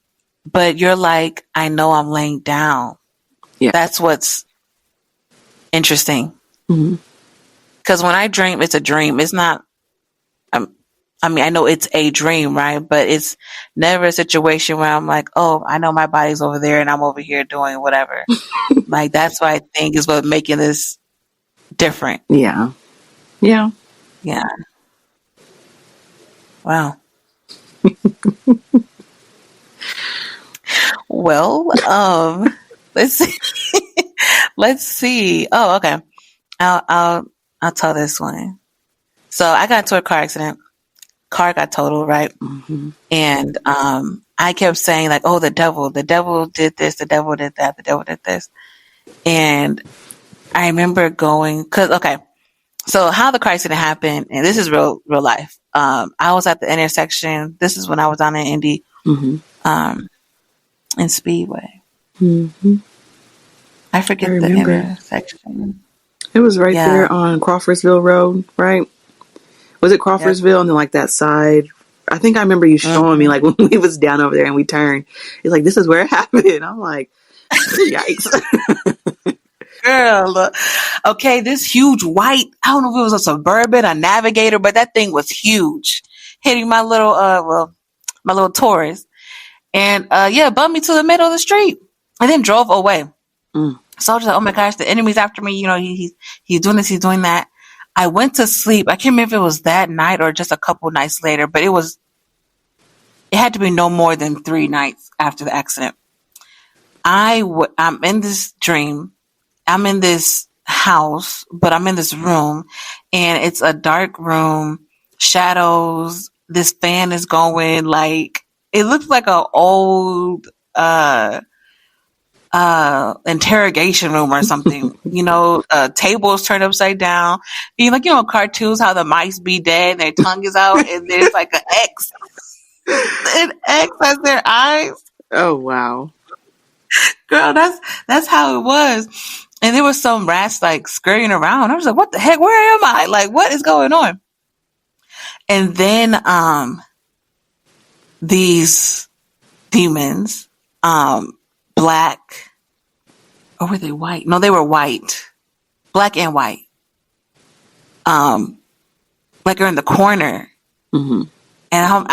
Speaker 2: but you're like, I know I'm laying down.
Speaker 1: yeah.
Speaker 2: That's what's interesting.
Speaker 1: Hmm.
Speaker 2: Because when I dream, it's a dream. It's not, I mean, I know it's a dream, right? But it's never a situation where I'm like, oh, I know my body's over there and I'm over here doing whatever. Like, that's what I think is what making this different.
Speaker 1: Yeah. Yeah.
Speaker 2: Yeah. Wow. Well, let's see. Let's see. Oh, okay. I'll tell this one. So I got into a car accident. Car got totaled, right?
Speaker 1: Hmm.
Speaker 2: And I kept saying like, "Oh, the devil did this, the devil did that, the devil did this." And I remember going because okay, so how the car accident happened, and this is real life. I was at the intersection. This is when I was down in Indy,
Speaker 1: Hmm.
Speaker 2: um, in Speedway.
Speaker 1: Hmm.
Speaker 2: I
Speaker 1: I
Speaker 2: forget the
Speaker 1: remember.
Speaker 2: intersection.
Speaker 1: It was right
Speaker 2: Yeah.
Speaker 1: there on Crawfordsville Road, right? Was it
Speaker 2: Yep.
Speaker 1: Crawfordsville and then like that side? I think I remember you showing me
Speaker 2: Mm-hmm.
Speaker 1: like when we was down over there and we turned. It's like this is where it happened. I'm like, oh yikes.
Speaker 2: Girl, okay, this huge white, I don't know if it was a Suburban, a Navigator, but that thing was huge. Hitting my little, my little Taurus. And, yeah, bumped me to the middle of the street and then drove away.
Speaker 1: Mm.
Speaker 2: So I was just like, oh my gosh, the enemy's after me. You know, he's doing this, he's doing that. I went to sleep. I can't remember if it was that night or just a couple nights later, but it had to be no more than 3 nights after the accident. I'm in this dream. I'm in this house, but I'm in this room and it's a dark room, shadows. This fan is going like, it looks like an old, interrogation room or something. You know, tables turned upside down. You like, you know, cartoons, how the mice be dead and their tongue is out and there's like an X as their eyes.
Speaker 1: Oh wow.
Speaker 2: Girl, that's how it was. And there was some rats like scurrying around. I was like, what the heck? Where am I? Like, what is going on? And then these demons, black, or were they white? No, they were white. Black and white. Like are in the corner.
Speaker 1: Hmm.
Speaker 2: And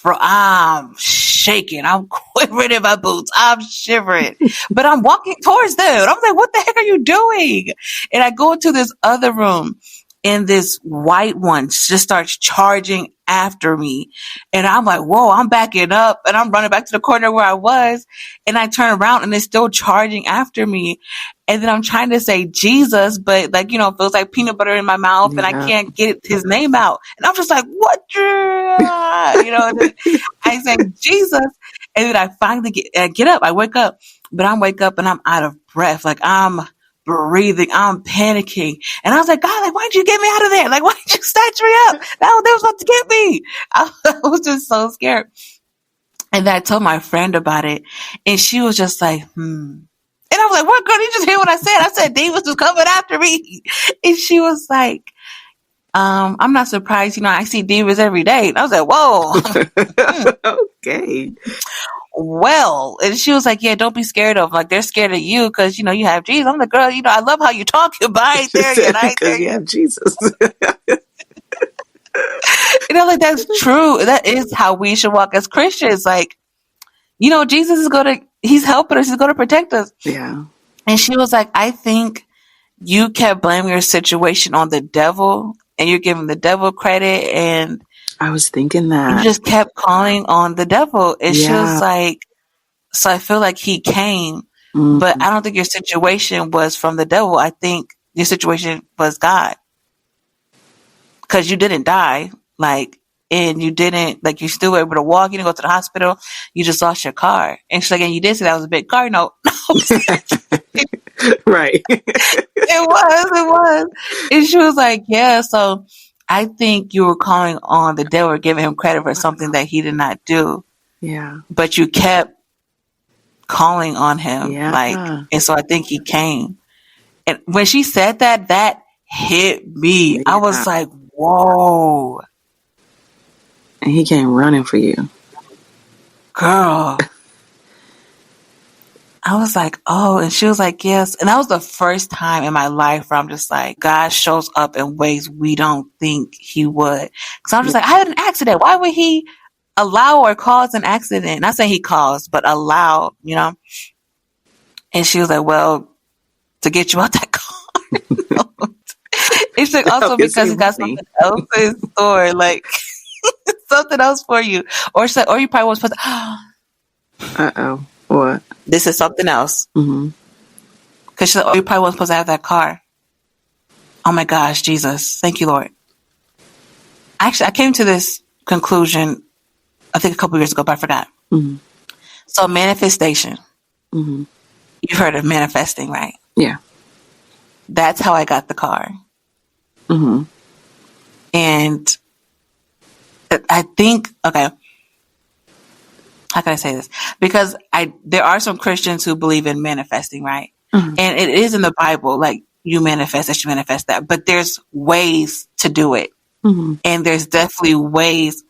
Speaker 2: I'm shaking. I'm quivering in my boots. I'm shivering, but I'm walking towards them. I'm like, what the heck are you doing? And I go into this other room and this white one just starts charging after me. And I'm like, whoa, I'm backing up and I'm running back to the corner where I was. And I turn around and it's still charging after me. And then I'm trying to say Jesus, but like, you know, it feels like peanut butter in my mouth and I
Speaker 1: Yeah.
Speaker 2: can't get his name out. And I'm just like, what? You know, and then I say Jesus. And then I finally get up. I wake up, but I wake up and I'm out of breath. Like I'm breathing. I'm panicking. And I was like, God, like, why'd you get me out of there? Like, why'd you snatch me up? That they was about to get me. I was just so scared. And then I told my friend about it and she was just like, And I was like, what, girl, you just hear what I said? I said, Davis was coming after me. And she was like, I'm not surprised. You know, I see divas every day. And I was like, whoa.
Speaker 1: Okay.
Speaker 2: Well, and she was like, yeah, don't be scared of them. Like, they're scared of you because, you know, you have Jesus. I'm like, girl, you know, I love how you talk, but I ain't there yet. I ain't there
Speaker 1: Because you
Speaker 2: yet.
Speaker 1: have Jesus.
Speaker 2: You know, like, that's true. That is how we should walk as Christians. Like, you know, Jesus is he's helping us. He's going to protect us.
Speaker 1: Yeah.
Speaker 2: And she was like, I think you kept blaming your situation on the devil and you're giving the devil credit and
Speaker 1: I was thinking
Speaker 2: you
Speaker 1: that.
Speaker 2: just kept calling on the devil. And she was
Speaker 1: Yeah.
Speaker 2: like, so I feel like he came, but
Speaker 1: Hmm.
Speaker 2: I don't think your situation was from the devil. I think your situation was God because you didn't die. Like, and you didn't, like, you still were able to walk. You didn't go to the hospital. You just lost your car. And she's like, and you did say that was a big car. No,
Speaker 1: Right.
Speaker 2: It was. And she was like, yeah, so I think you were calling on the devil or giving him credit for something that he did not do.
Speaker 1: Yeah.
Speaker 2: But you kept calling on him. Like,
Speaker 1: Yeah.
Speaker 2: and so I think he came. And when she said that, that hit me. I
Speaker 1: Yeah.
Speaker 2: was like, whoa,
Speaker 1: And he came running for you.
Speaker 2: girl. I was like, oh, and she was like, yes. And that was the first time in my life where I'm just like, God shows up in ways we don't think he would. Cause I'm just like, I had an accident. Why would he allow or cause an accident? Not saying he caused, but allow, you know? And she was like, well, to get you out that car. It's like also
Speaker 1: Help you
Speaker 2: because he
Speaker 1: save
Speaker 2: got
Speaker 1: money.
Speaker 2: something else in store, like something else for you. Or she, or you probably was supposed to,
Speaker 1: Uh-oh. What?
Speaker 2: this is something else.
Speaker 1: Mm-hmm.
Speaker 2: Cause she said, oh, you probably wasn't supposed to have that car. Oh my gosh, Jesus. Thank you, Lord. Actually, I came to this conclusion, I think a couple years ago, but I forgot.
Speaker 1: Mm-hmm.
Speaker 2: So manifestation.
Speaker 1: Mm-hmm.
Speaker 2: You've heard of manifesting, right?
Speaker 1: Yeah.
Speaker 2: That's how I got the car.
Speaker 1: Mm-hmm.
Speaker 2: And I think, okay, how can I say this? Because there are some Christians who believe in manifesting, right?
Speaker 1: Mm-hmm.
Speaker 2: And it is in the Bible, like you manifest this, you manifest that. But there's ways to do it.
Speaker 1: Mm-hmm.
Speaker 2: And there's definitely ways,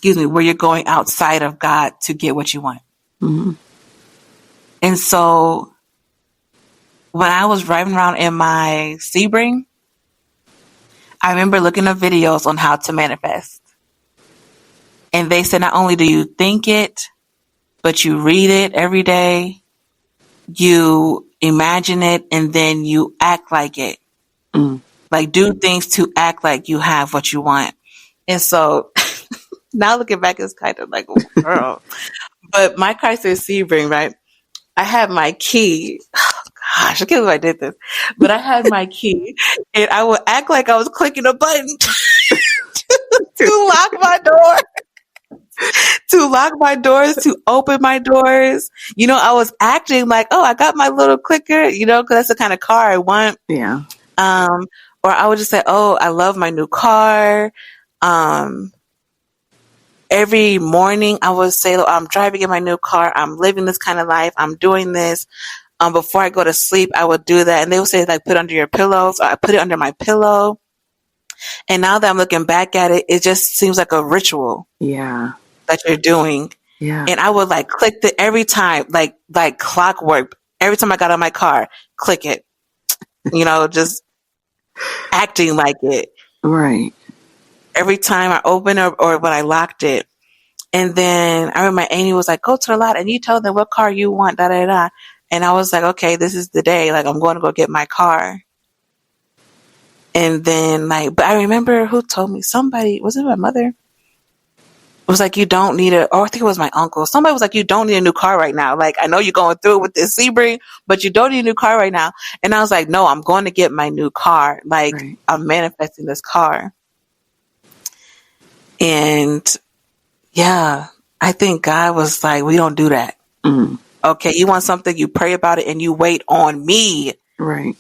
Speaker 2: where you're going outside of God to get what you want.
Speaker 1: Mm-hmm.
Speaker 2: And so when I was driving around in my Sebring, I remember looking at videos on how to manifest. And they said not only do you think it, but you read it every day, you imagine it, and then you act like it.
Speaker 1: Mm.
Speaker 2: Like do things to act like you have what you want. And so now looking back, it's kind of like, oh, girl. But my Chrysler Sebring, right? I had my key. Oh, gosh, I can't believe I did this. But I had my key, and I would act like I was clicking a button to lock my door. To lock my doors, to open my doors. You know, I was acting like, oh, I got my little clicker, you know, because that's the kind of car I want.
Speaker 1: Yeah.
Speaker 2: Or I would just say, oh, I love my new car. Every morning I would say, I'm driving in my new car. I'm living this kind of life. I'm doing this. Before I go to sleep, I would do that. And they would say, like, put it under your pillows. Or I put it under my pillow. And now that I'm looking back at it, it just seems like a ritual.
Speaker 1: Yeah.
Speaker 2: That you're doing.
Speaker 1: Yeah.
Speaker 2: And I would like click it every time, like clockwork. Every time I got on my car, click it. You know, just acting like it.
Speaker 1: Right.
Speaker 2: Every time I opened or when I locked it. And then I remember my auntie was like, go to the lot and you tell them what car you want, da da da. And I was like, okay, this is the day. Like, I'm going to go get my car. And then, like, but I remember who told me, somebody, was it my mother? It was like, you don't need or I think it was my uncle. Somebody was like, you don't need a new car right now. Like, I know you're going through it with this Sebring, but you don't need a new car right now. And I was like, no, I'm going to get my new car. Like, right. I'm manifesting this car. And yeah, I think God was like, we don't do that. Mm. Okay, you want something, you pray about it and you wait on me.
Speaker 1: Right.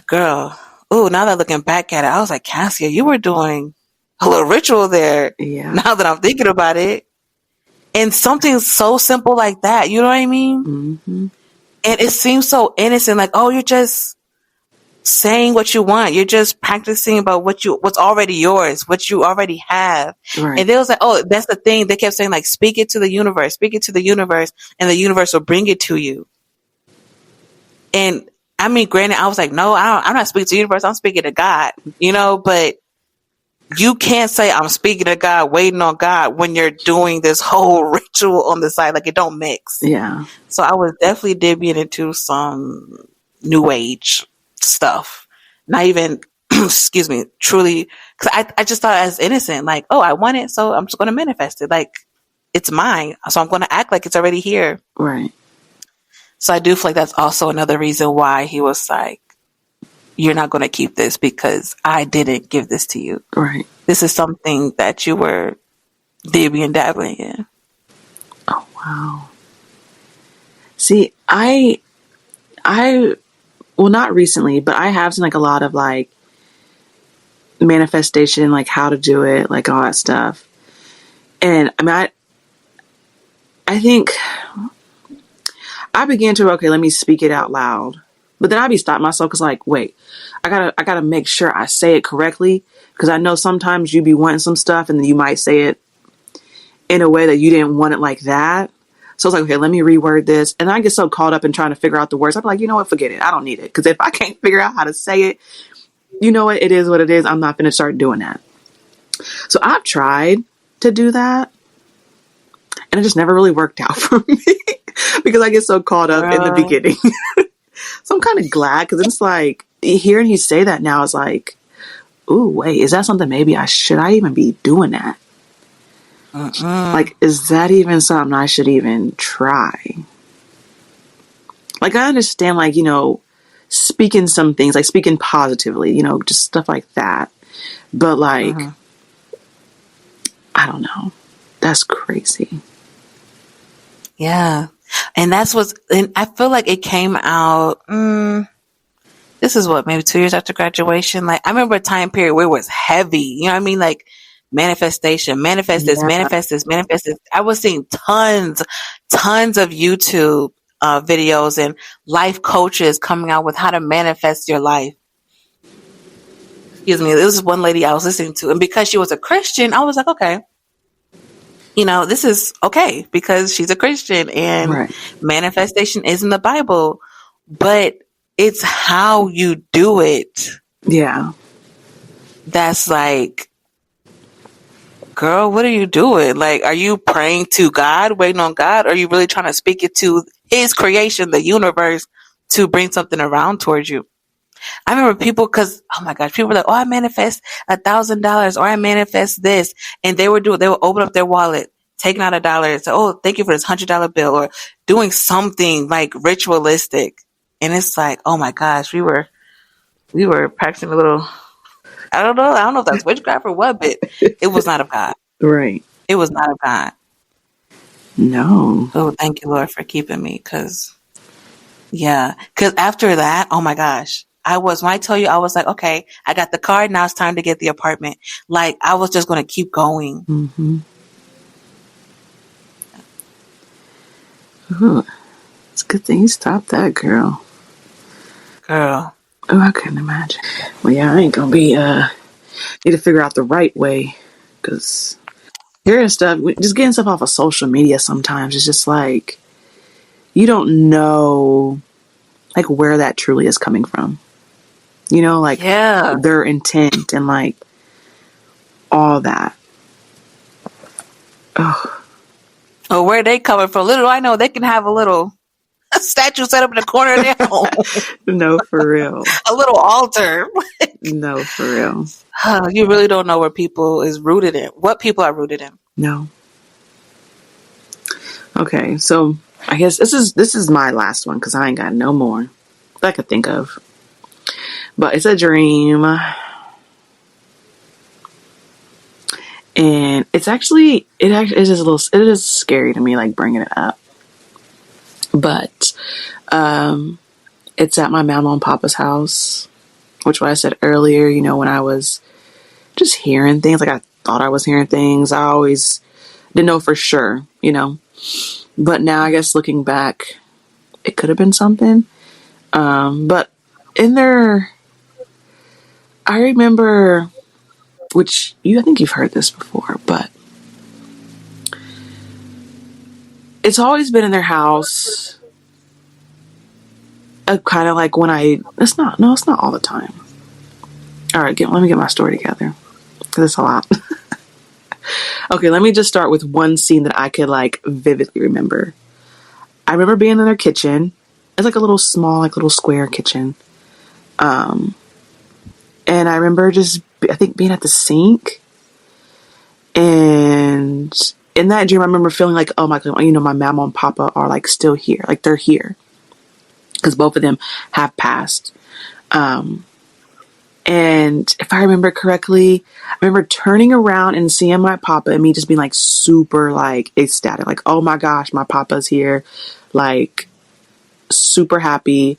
Speaker 2: Girl. Ooh, now that I'm looking back at it, I was like, Cassia, you were doing a little ritual there.
Speaker 1: Yeah.
Speaker 2: Now that I'm thinking about it. And something so simple like that, you know what I mean?
Speaker 1: Mm-hmm.
Speaker 2: And it seems so innocent, like, oh, you're just saying what you want. You're just practicing about what's already yours, what you already have. Right. And they was like, oh, that's the thing. They kept saying, like, speak it to the universe, and the universe will bring it to you. And I mean, granted, I was like, no, I'm not speaking to the universe. I'm speaking to God, you know, but you can't say I'm speaking to God, waiting on God when you're doing this whole ritual on the side. Like, it don't mix.
Speaker 1: Yeah.
Speaker 2: So I was definitely dipping into some new age stuff. Not even, excuse me, truly, because I just thought as innocent, like, oh, I want it, so I'm just going to manifest it. Like, it's mine. So I'm going to act like it's already here.
Speaker 1: Right.
Speaker 2: So I do feel like that's also another reason why he was like, you're not going to keep this because I didn't give this to you.
Speaker 1: Right.
Speaker 2: This is something that you were dibbing and dabbling in.
Speaker 1: Oh, wow. See, I I well, not recently, but I have seen like a lot of like manifestation, like how to do it, like all that stuff. And I mean, I think I began to, okay, let me speak it out loud. But then I'd be stopping myself because like, wait, I gotta make sure I say it correctly. Because I know sometimes you be wanting some stuff and then you might say it in a way that you didn't want it like that. So it's like, okay, let me reword this. And I get so caught up in trying to figure out the words. I'm like, you know what, forget it. I don't need it. Because if I can't figure out how to say it, you know what, it is what it is. I'm not going to start doing that. So I've tried to do that. And it just never really worked out for me because I get so caught up in the
Speaker 2: Girl.
Speaker 1: beginning. So I'm kind of glad because it's like hearing you say that now is like, ooh, wait, is that something maybe should I even be doing that? Like, is that even something I should even try? Like, I understand, like, speaking some things, like speaking positively, just stuff like that. But, like, I don't know. That's crazy.
Speaker 2: Yeah. And and I feel like it came out, this is what, maybe 2 years after graduation. Like, I remember a time period where it was heavy. You know what I mean? Like, manifestation, manifest this,
Speaker 1: Yeah.
Speaker 2: manifest this, manifest this. I was seeing tons of YouTube videos and life coaches coming out with how to manifest your life. Excuse me. This is one lady I was listening to. And because she was a Christian, I was like, okay, this is okay because she's a Christian and
Speaker 1: Right.
Speaker 2: manifestation is in the Bible, but it's how you do it.
Speaker 1: Yeah.
Speaker 2: That's like, girl, what are you doing? Like, are you praying to God, waiting on God? Or are you really trying to speak it to his creation, the universe, to bring something around towards you? I remember people, because, oh my gosh, people were like, oh, I manifest $1,000 or I manifest this. And they would open up their wallet, taking out $1 and say, oh, thank you for this $100 bill, or doing something like ritualistic. And it's like, oh my gosh, we were practicing a little, I don't know. I don't know if that's witchcraft or what, but it was not of God.
Speaker 1: Right.
Speaker 2: It was not of God.
Speaker 1: No.
Speaker 2: Oh, thank you, Lord, for keeping me. Because after that, oh my gosh, when I tell you, I was like, okay, I got the card. Now it's time to get the apartment. Like, I was just going to keep going.
Speaker 1: Mm-hmm. Ooh, it's a good thing you stopped that, girl.
Speaker 2: Girl.
Speaker 1: Oh, I couldn't imagine. Well, yeah, I ain't gonna be, need to figure out the right way. Because hearing stuff, just getting stuff off of social media sometimes is just like, you don't know, like, where that truly is coming from. Like,
Speaker 2: Yeah.
Speaker 1: their intent and, like, all that. Oh.
Speaker 2: Or where they coming from. Little I know, they can have a little statue set up in the corner of their home.
Speaker 1: No, for real.
Speaker 2: A little altar.
Speaker 1: No, for real.
Speaker 2: You really don't know where people is rooted in. What people are rooted in.
Speaker 1: No. Okay, so I guess this is my last one because I ain't got no more that I could think of. But it's a dream, and it is a little, it is scary to me, like bringing it up. But it's at my mama and papa's house, which what I said earlier. When I was just hearing things, like I thought I was hearing things. I always didn't know for sure, But now I guess looking back, it could have been something. But in there, I remember, I think you've heard this before, but it's always been in their house. Kind of like when it's not all the time. All right, let me get my story together. Because it's a lot. Okay, let me just start with one scene that I could like vividly remember. I remember being in their kitchen. It's like a little small, like little square kitchen. And I remember I think being at the sink. And in that dream, I remember feeling like, oh my God, my mama and papa are like still here. Like they're here. Because both of them have passed. And if I remember correctly, I remember turning around and seeing my papa and me just being like super like ecstatic. Like, oh my gosh, my papa's here. Like, super happy.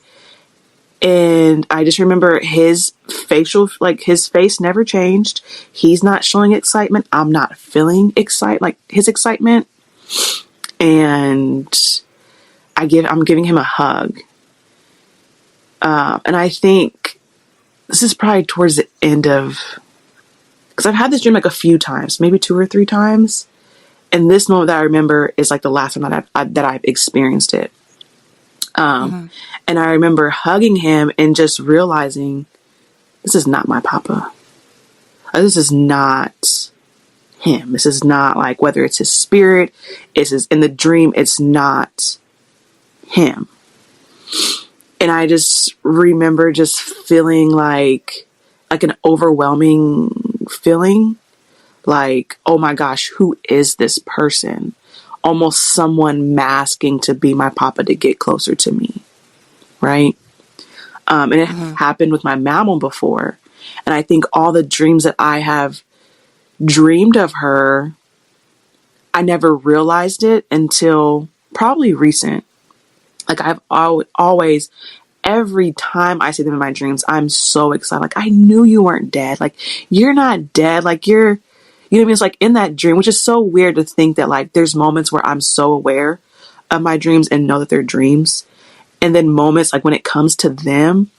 Speaker 1: And I just remember his his face never changed. He's not showing excitement. I'm not feeling his excitement. And I'm giving him a hug. And I think this is probably towards the end of, because I've had this dream like a few times, maybe 2 or 3 times. And this moment that I remember is like the last time that I've experienced it. And I remember hugging him and just realizing this is not my papa. This is not him. This is not like, whether it's his spirit, in the dream, it's not him. And I just remember just feeling like an overwhelming feeling, like, oh my gosh, who is this person? Almost someone masking to be my papa to get closer to me, right? And it happened with my mammal before. And I think all the dreams that I have dreamed of her, I never realized it until probably recent. Like, I've always, every time I see them in my dreams, I'm so excited. Like, I knew you weren't dead. Like, you're not dead. Like, you know what I mean? It's like in that dream, which is so weird to think that like there's moments where I'm so aware of my dreams and know that they're dreams. And then moments like when it comes to them,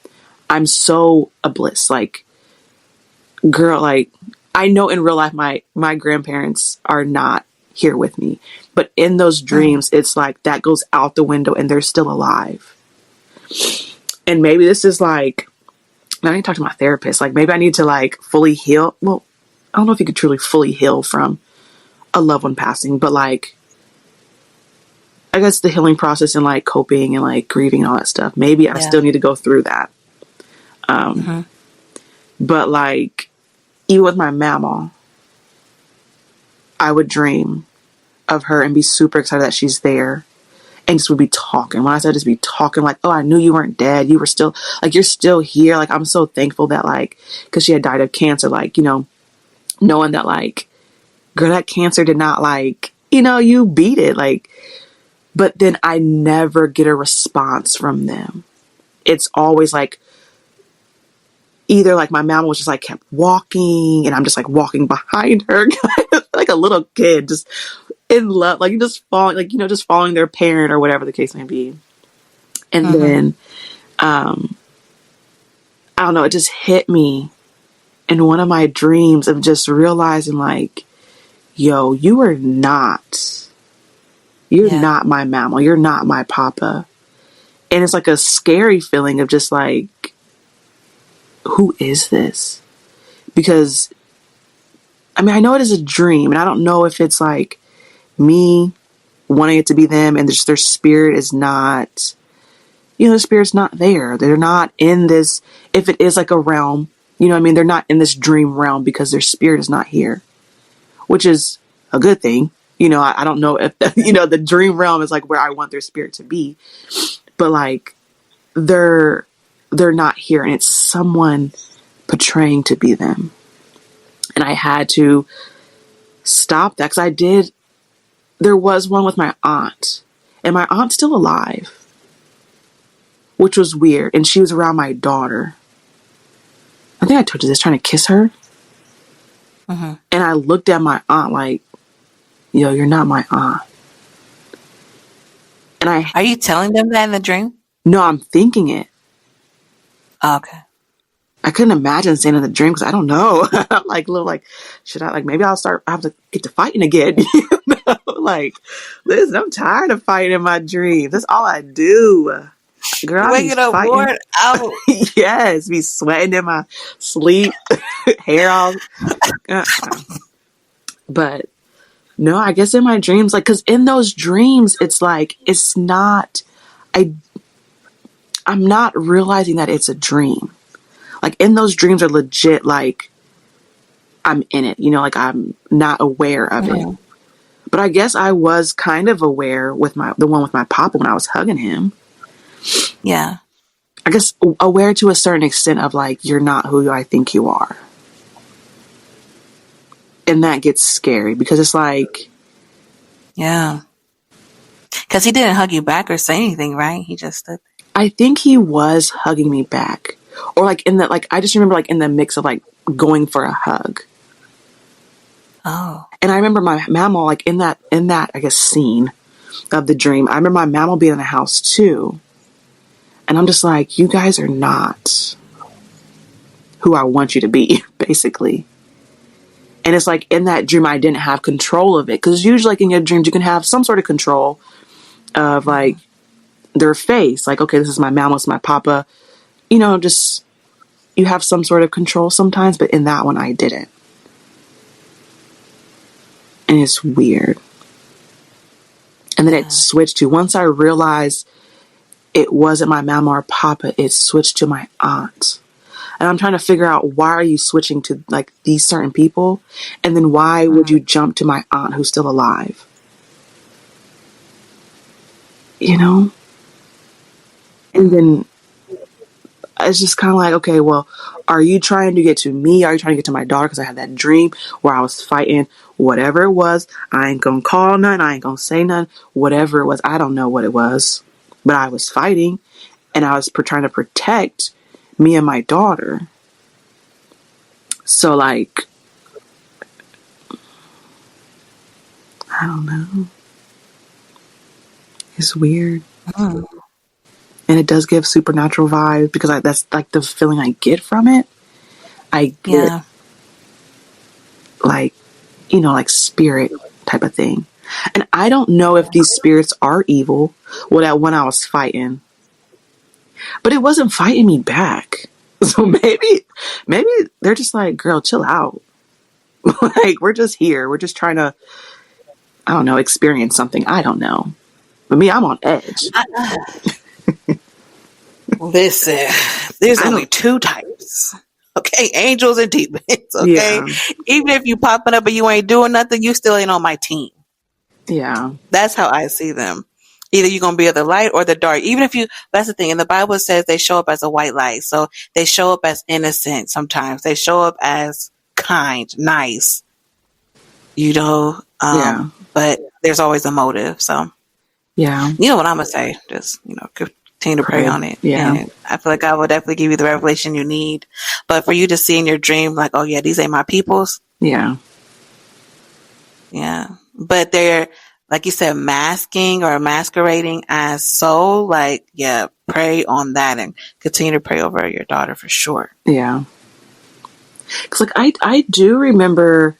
Speaker 1: I'm so oblivious. Like, girl, like, I know in real life my grandparents are not here with me. But in those dreams, it's like that goes out the window and they're still alive. And maybe this is like, I need to talk to my therapist. Like, maybe I need to like fully heal. Well, I don't know if you could truly fully heal from a loved one passing, but like, I guess the healing process and like coping and like grieving and all that stuff. Maybe I still need to go through that. But like, even with my mama, I would dream of her and be super excited that she's there. And just would be talking. When I said just be talking, like, oh, I knew you weren't dead. You were still, like, you're still here. Like, I'm so thankful that, like, because she had died of cancer, like, you know, knowing that, like, girl, that cancer did not, like, you know, you beat it. Like, but then I never get a response from them. It's always like, either like my mama was just like kept walking and I'm just like walking behind her, like a little kid, just in love, like you just falling, like, you know, just following their parent or whatever the case may be. And then, I don't know, it just hit me in one of my dreams of just realizing like, yo, you're not my mama. You're not my papa. And it's like a scary feeling of just like, who is this? Because, I mean, I know it is a dream and I don't know if it's like me wanting it to be them and just their spirit is not, you know, the spirit's not there. They're not in this, if it is like a realm, you know what I mean? They're not in this dream realm because their spirit is not here, which is a good thing. You know, I don't know if, you know, the dream realm is like where I want their spirit to be, but like they're not here and it's someone portraying to be them. And I had to stop that because there was one with my aunt and my aunt's still alive, which was weird. And she was around my daughter. I think I told you this, trying to kiss her. And I looked at my aunt like, yo, you're not my aunt. And
Speaker 2: Are you telling them that in the dream?
Speaker 1: No, I'm thinking it.
Speaker 2: Oh, okay.
Speaker 1: I couldn't imagine saying in the dream because I don't know. I'm like, little, like, should I, like, maybe I have to get to fighting again. You know? Like, listen, I'm tired of fighting in my dreams. That's all I do. Girl, I
Speaker 2: waking up bored out.
Speaker 1: Yes, be sweating in my sleep, hair all. But no, I guess in my dreams, like, because in those dreams, it's like, it's not, I'm not realizing that it's a dream. Like, in those dreams are legit, like, I'm in it, you know, like, I'm not aware of it. But I guess I was kind of aware with the one with my papa when I was hugging him.
Speaker 2: Yeah.
Speaker 1: I guess aware to a certain extent of, like, you're not who I think you are. And that gets scary because it's like...
Speaker 2: Yeah. Because he didn't hug you back or say anything, right? He just stood
Speaker 1: I think he was hugging me back. Or like in the, like, I just remember like in the mix of like going for a hug.
Speaker 2: there. Oh.
Speaker 1: And I remember my mama, like in that, I guess, scene of the dream, I remember my mama being in the house too. And I'm just like, you guys are not who I want you to be, basically. And it's like in that dream, I didn't have control of it. Because usually, like in your dreams, you can have some sort of control of like their face. Like, okay, this is my mama, this is my papa. You know, just you have some sort of control sometimes. But in that one, I didn't. And it's weird. And then it switched to, once I realized it wasn't my mama or papa, it switched to my aunt. And I'm trying to figure out, why are you switching to like these certain people? And then why would you jump to my aunt who's still alive? You know? And then it's just kind of like, okay, well, are you trying to get to me? Are you trying to get to my daughter? Because I had that dream where I was fighting whatever it was. I ain't gonna call none. I ain't gonna say none. Whatever it was, I don't know what it was. But I was fighting, and I was trying to protect me and my daughter. So, like, I don't know. It's weird.
Speaker 2: Mm.
Speaker 1: And it does give supernatural vibes, because that's like the feeling I get from it. I get like, you know, like spirit type of thing. And I don't know if these spirits are evil. Well, that one I was fighting, but it wasn't fighting me back. So maybe they're just like, girl, chill out. Like, we're just here. We're just trying to, I don't know, experience something. I don't know. But me, I'm on edge.
Speaker 2: Listen, there's only two types. Okay, angels and demons. Okay, even if you popping up and you ain't doing nothing, you still ain't on my team.
Speaker 1: Yeah,
Speaker 2: that's how I see them. Either you're gonna be of the light or the dark. Even if you, that's the thing. And the Bible says they show up as a white light, so they show up as innocent. Sometimes they show up as kind, nice. You know, but there's always a motive. So,
Speaker 1: yeah,
Speaker 2: you know what I'm gonna say? Just continue to pray on it.
Speaker 1: Yeah.
Speaker 2: And I feel like God will definitely give you the revelation you need. But for you to see in your dream, like, oh yeah, these ain't my peoples.
Speaker 1: Yeah.
Speaker 2: Yeah. But they're, like you said, masking or masquerading as soul. Like, yeah, pray on that and continue to pray over your daughter for sure.
Speaker 1: Yeah. Cause like I do remember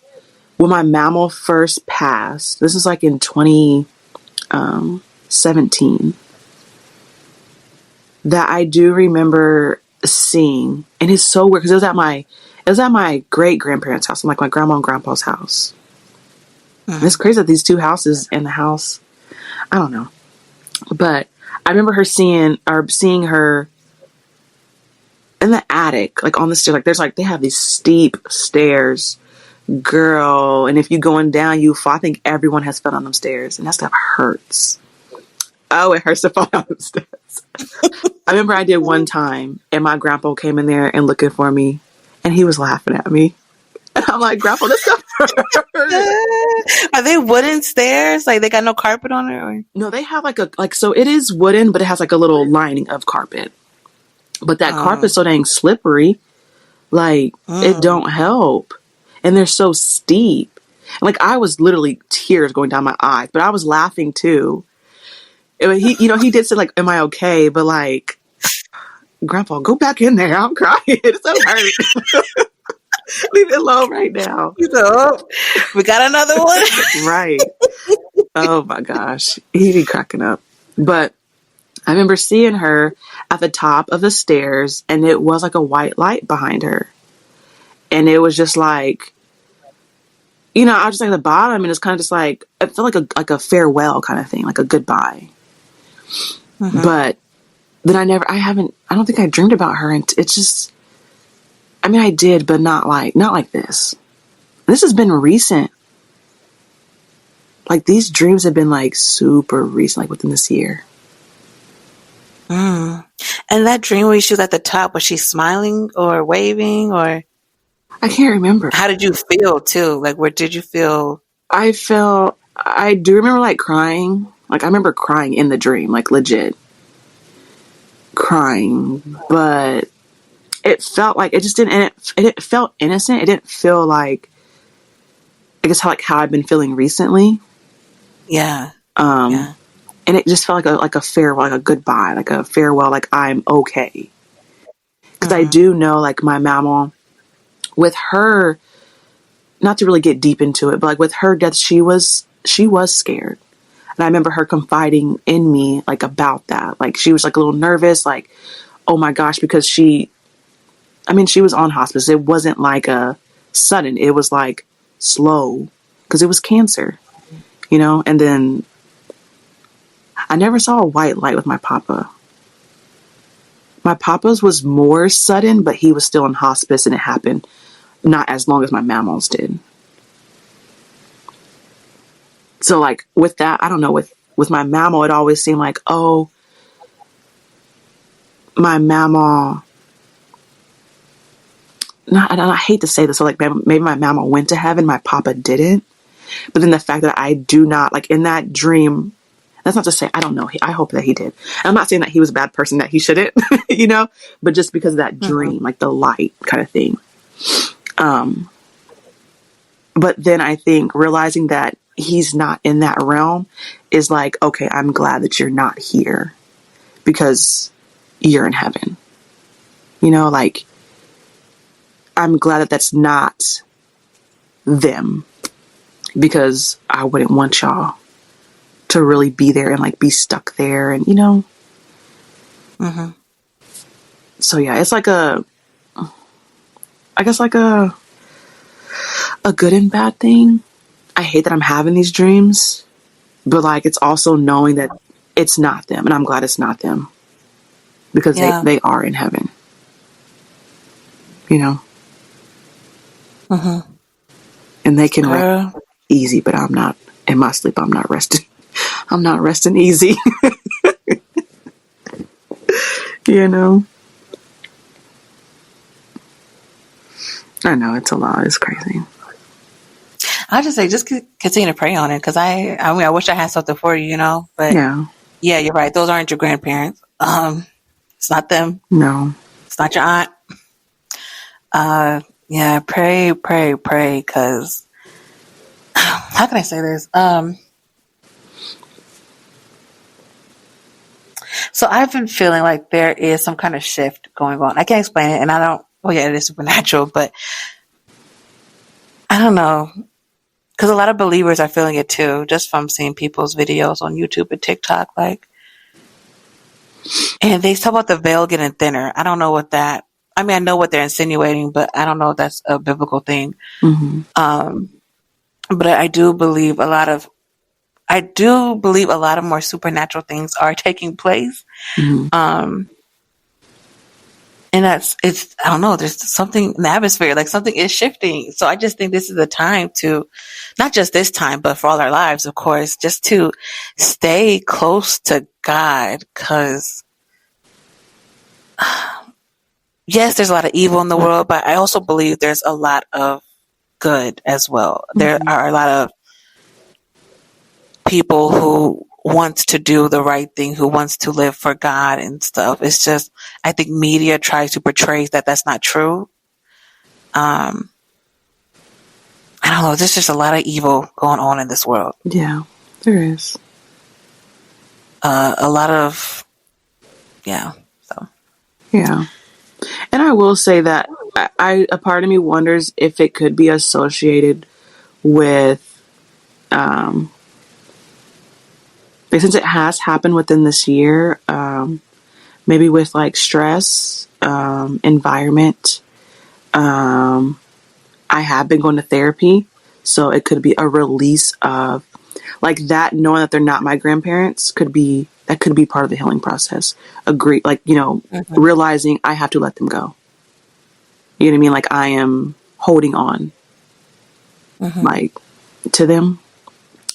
Speaker 1: when my mammal first passed. This is like in 2017. That I do remember seeing, and it's so weird because it was at my great grandparents' house, like my grandma and grandpa's house. Mm-hmm. It's crazy that these two houses in the house, I don't know, but I remember seeing her in the attic, like on the stairs. Like there's like, they have these steep stairs, girl, and if you're going down, you fall. I think everyone has fell on them stairs, and that stuff hurts. Oh, it hurts to fall down the stairs. I remember I did one time, and my grandpa came in there and looking for me, and he was laughing at me. And I'm like, Grandpa, this stuff hurts.
Speaker 2: Are they wooden stairs? Like they got no carpet on it? Or?
Speaker 1: No, they have so it is wooden, but it has like a little lining of carpet. But that carpet's so dang slippery, like it don't help. And they're so steep. And like I was literally tears going down my eyes, but I was laughing too. He did say like, am I okay? But like, Grandpa, go back in there. I'm crying. It's so hurt. Leave it alone right now.
Speaker 2: We got another one.
Speaker 1: Right. Oh my gosh. He'd be cracking up. But I remember seeing her at the top of the stairs, and it was like a white light behind her. And it was just like, I was just like at the bottom, and it's kind of just like, it felt like a farewell kind of thing, like a goodbye. Mm-hmm. But then I don't think I dreamed about her. And it's just, I mean, I did, but not like this. This has been recent. Like these dreams have been like super recent, like within this year.
Speaker 2: And that dream where she was at the top, was she smiling or waving or?
Speaker 1: I can't remember.
Speaker 2: How did you feel too? Like, where did you feel?
Speaker 1: I do remember like crying. Like, I remember crying in the dream, like, legit crying, but it felt like it just didn't, and it felt innocent. It didn't feel like, I guess, how I've been feeling recently.
Speaker 2: Yeah.
Speaker 1: And it just felt like a farewell, like a goodbye, like a farewell, like I'm okay. Because I do know, like, my mama, with her, not to really get deep into it, but like with her death, she was scared. And I remember her confiding in me, like, about that. Like, she was like a little nervous, like, oh my gosh, because she was on hospice. It wasn't like a sudden, it was like slow, because it was cancer, and then I never saw a white light with my papa. My papa's was more sudden, but he was still in hospice, and it happened not as long as my mama's did. So, like, with that, I don't know, with my mama, it always seemed like, oh, my mama, and I hate to say this, so like, maybe my mama went to heaven, my papa didn't. But then the fact that I do not, like, in that dream, that's not to say, I don't know, I hope that he did. And I'm not saying that he was a bad person, that he shouldn't, but just because of that dream, like the light kind of thing. But then I think realizing that he's not in that realm is like, okay, I'm glad that you're not here, because you're in heaven. Like, I'm glad that that's not them, because I wouldn't want y'all to really be there and like be stuck there, and So yeah, it's like I guess like a good and bad thing. I hate that I'm having these dreams, but like, it's also knowing that it's not them, and I'm glad it's not them, because they are in heaven. And they can rest easy, but I'm not. In my sleep, I'm not resting. I'm not resting easy. I know, it's a lot. It's crazy.
Speaker 2: I'll just say, just continue to pray on it, because I wish I had something for you, but yeah, you're right. Those aren't your grandparents. It's not them.
Speaker 1: No.
Speaker 2: It's not your aunt. Yeah, pray, because how can I say this? So I've been feeling like there is some kind of shift going on. I can't explain it, and I don't. Oh yeah, it is supernatural, but I don't know, because a lot of believers are feeling it too, just from seeing people's videos on YouTube and TikTok, like, and they talk about the veil getting thinner. I don't know what that. I mean, I know what they're insinuating, but I don't know if that's a biblical thing. But I do believe a lot of more supernatural things are taking place. And I don't know, there's something in the atmosphere, like something is shifting. So I just think this is a time to, not just this time, but for all our lives, of course, just to stay close to God. Cause yes, there's a lot of evil in the world, but I also believe there's a lot of good as well. There are a lot of people who wants to do the right thing, who wants to live for God and stuff. It's just, I think media tries to portray that that's not true. I don't know. There's just a lot of evil going on in this world.
Speaker 1: Yeah, there is.
Speaker 2: A lot of, yeah. So.
Speaker 1: Yeah. And I will say that a part of me wonders if it could be associated with, since it has happened within this year, maybe with like stress, environment. I have been going to therapy, so it could be a release of like that, knowing that they're not my grandparents could be part of the healing process. Agree, like, realizing I have to let them go. You know what I mean? Like, I am holding on, like, to them.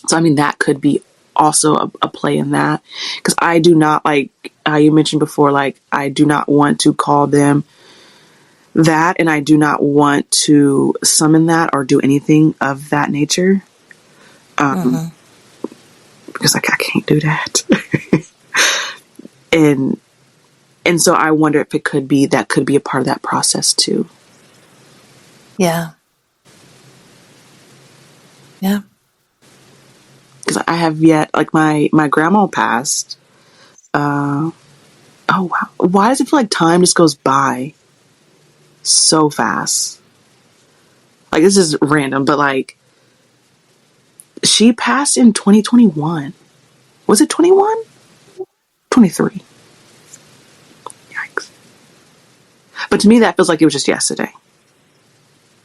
Speaker 1: So, I mean, that could be also a play in that, because I do not, like how you mentioned before, like, I do not want to call them that, and I do not want to summon that or do anything of that nature, because I can't. can't do that. and so I wonder if it could be a part of that process too.
Speaker 2: Yeah. Yeah.
Speaker 1: Because I have yet, like my grandma passed. Oh wow! Why does it feel like time just goes by so fast? Like this is random, but like she passed in 2021. Was it 21? 23. Yikes! But to me, that feels like it was just yesterday.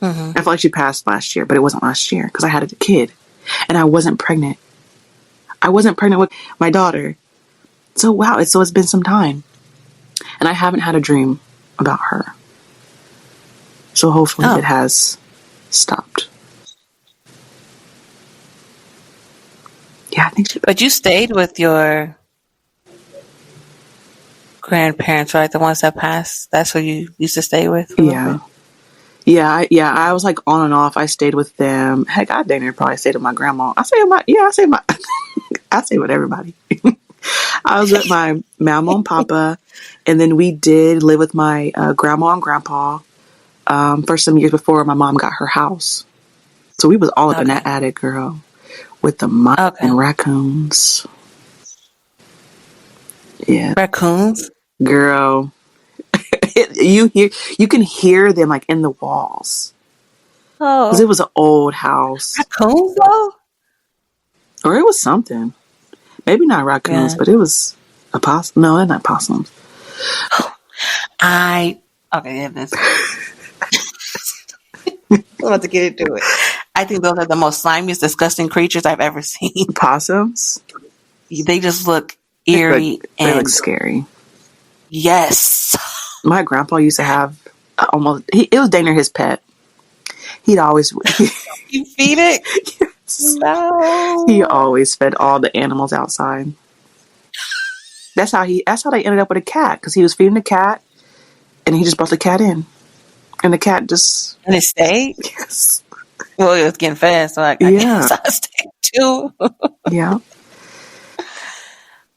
Speaker 2: Mm-hmm.
Speaker 1: I feel like she passed last year, but it wasn't last year because I had a kid and I wasn't pregnant. I wasn't pregnant with my daughter. So wow, it's been some time. And I haven't had a dream about her. So hopefully it has stopped. Yeah, I think she.
Speaker 2: But you stayed with your grandparents, right? The ones that passed. That's who you used to stay with for a little bit?
Speaker 1: Yeah. I was like on and off. I stayed with them. Heck, I dang near probably stayed with my grandma. I stay with everybody. I was with my mama and papa, and then we did live with my grandma and grandpa for some years before my mom got her house. So we was all up in that attic, girl, with the mice and raccoons. Yeah,
Speaker 2: raccoons,
Speaker 1: girl. You can hear them like in the walls.
Speaker 2: Oh,
Speaker 1: because it was an old house,
Speaker 2: raccoons though,
Speaker 1: or it was something. Maybe not raccoons, but it was a possum. No, they're not possums.
Speaker 2: This. I'm about to get into it. I think those are the most slimiest, disgusting creatures I've ever seen.
Speaker 1: Possums?
Speaker 2: They just look eerie
Speaker 1: they look scary.
Speaker 2: Yes.
Speaker 1: My grandpa used to have it was dang near his pet. He'd always
Speaker 2: You feed it?
Speaker 1: Yes.
Speaker 2: No.
Speaker 1: He always fed all the animals outside. That's how they ended up with a cat, because he was feeding the cat and he just brought the cat in. And the cat just...
Speaker 2: And it stayed?
Speaker 1: Yes.
Speaker 2: Well, it was getting fed, so I guess I stayed too.
Speaker 1: Yeah.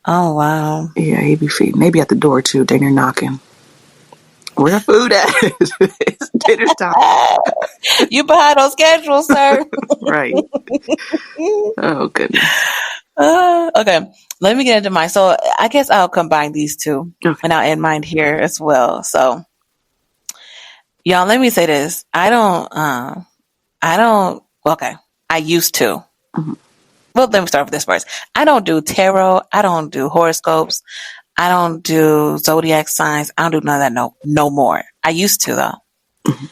Speaker 2: Oh, wow.
Speaker 1: Yeah, he'd be feeding. Maybe at the door too, dang near knocking. Where the food at? It's dinner time.
Speaker 2: You behind on schedule, sir.
Speaker 1: Right. Oh, goodness.
Speaker 2: Okay. Let me get into mine. So I guess I'll combine these two.
Speaker 1: Okay.
Speaker 2: And I'll end mine here as well. So y'all, let me say this. I used to.
Speaker 1: Mm-hmm.
Speaker 2: Well, let me start with this first. I don't do tarot. I don't do horoscopes. I don't do zodiac signs. I don't do none of that no more. I used to though.
Speaker 1: Mm-hmm.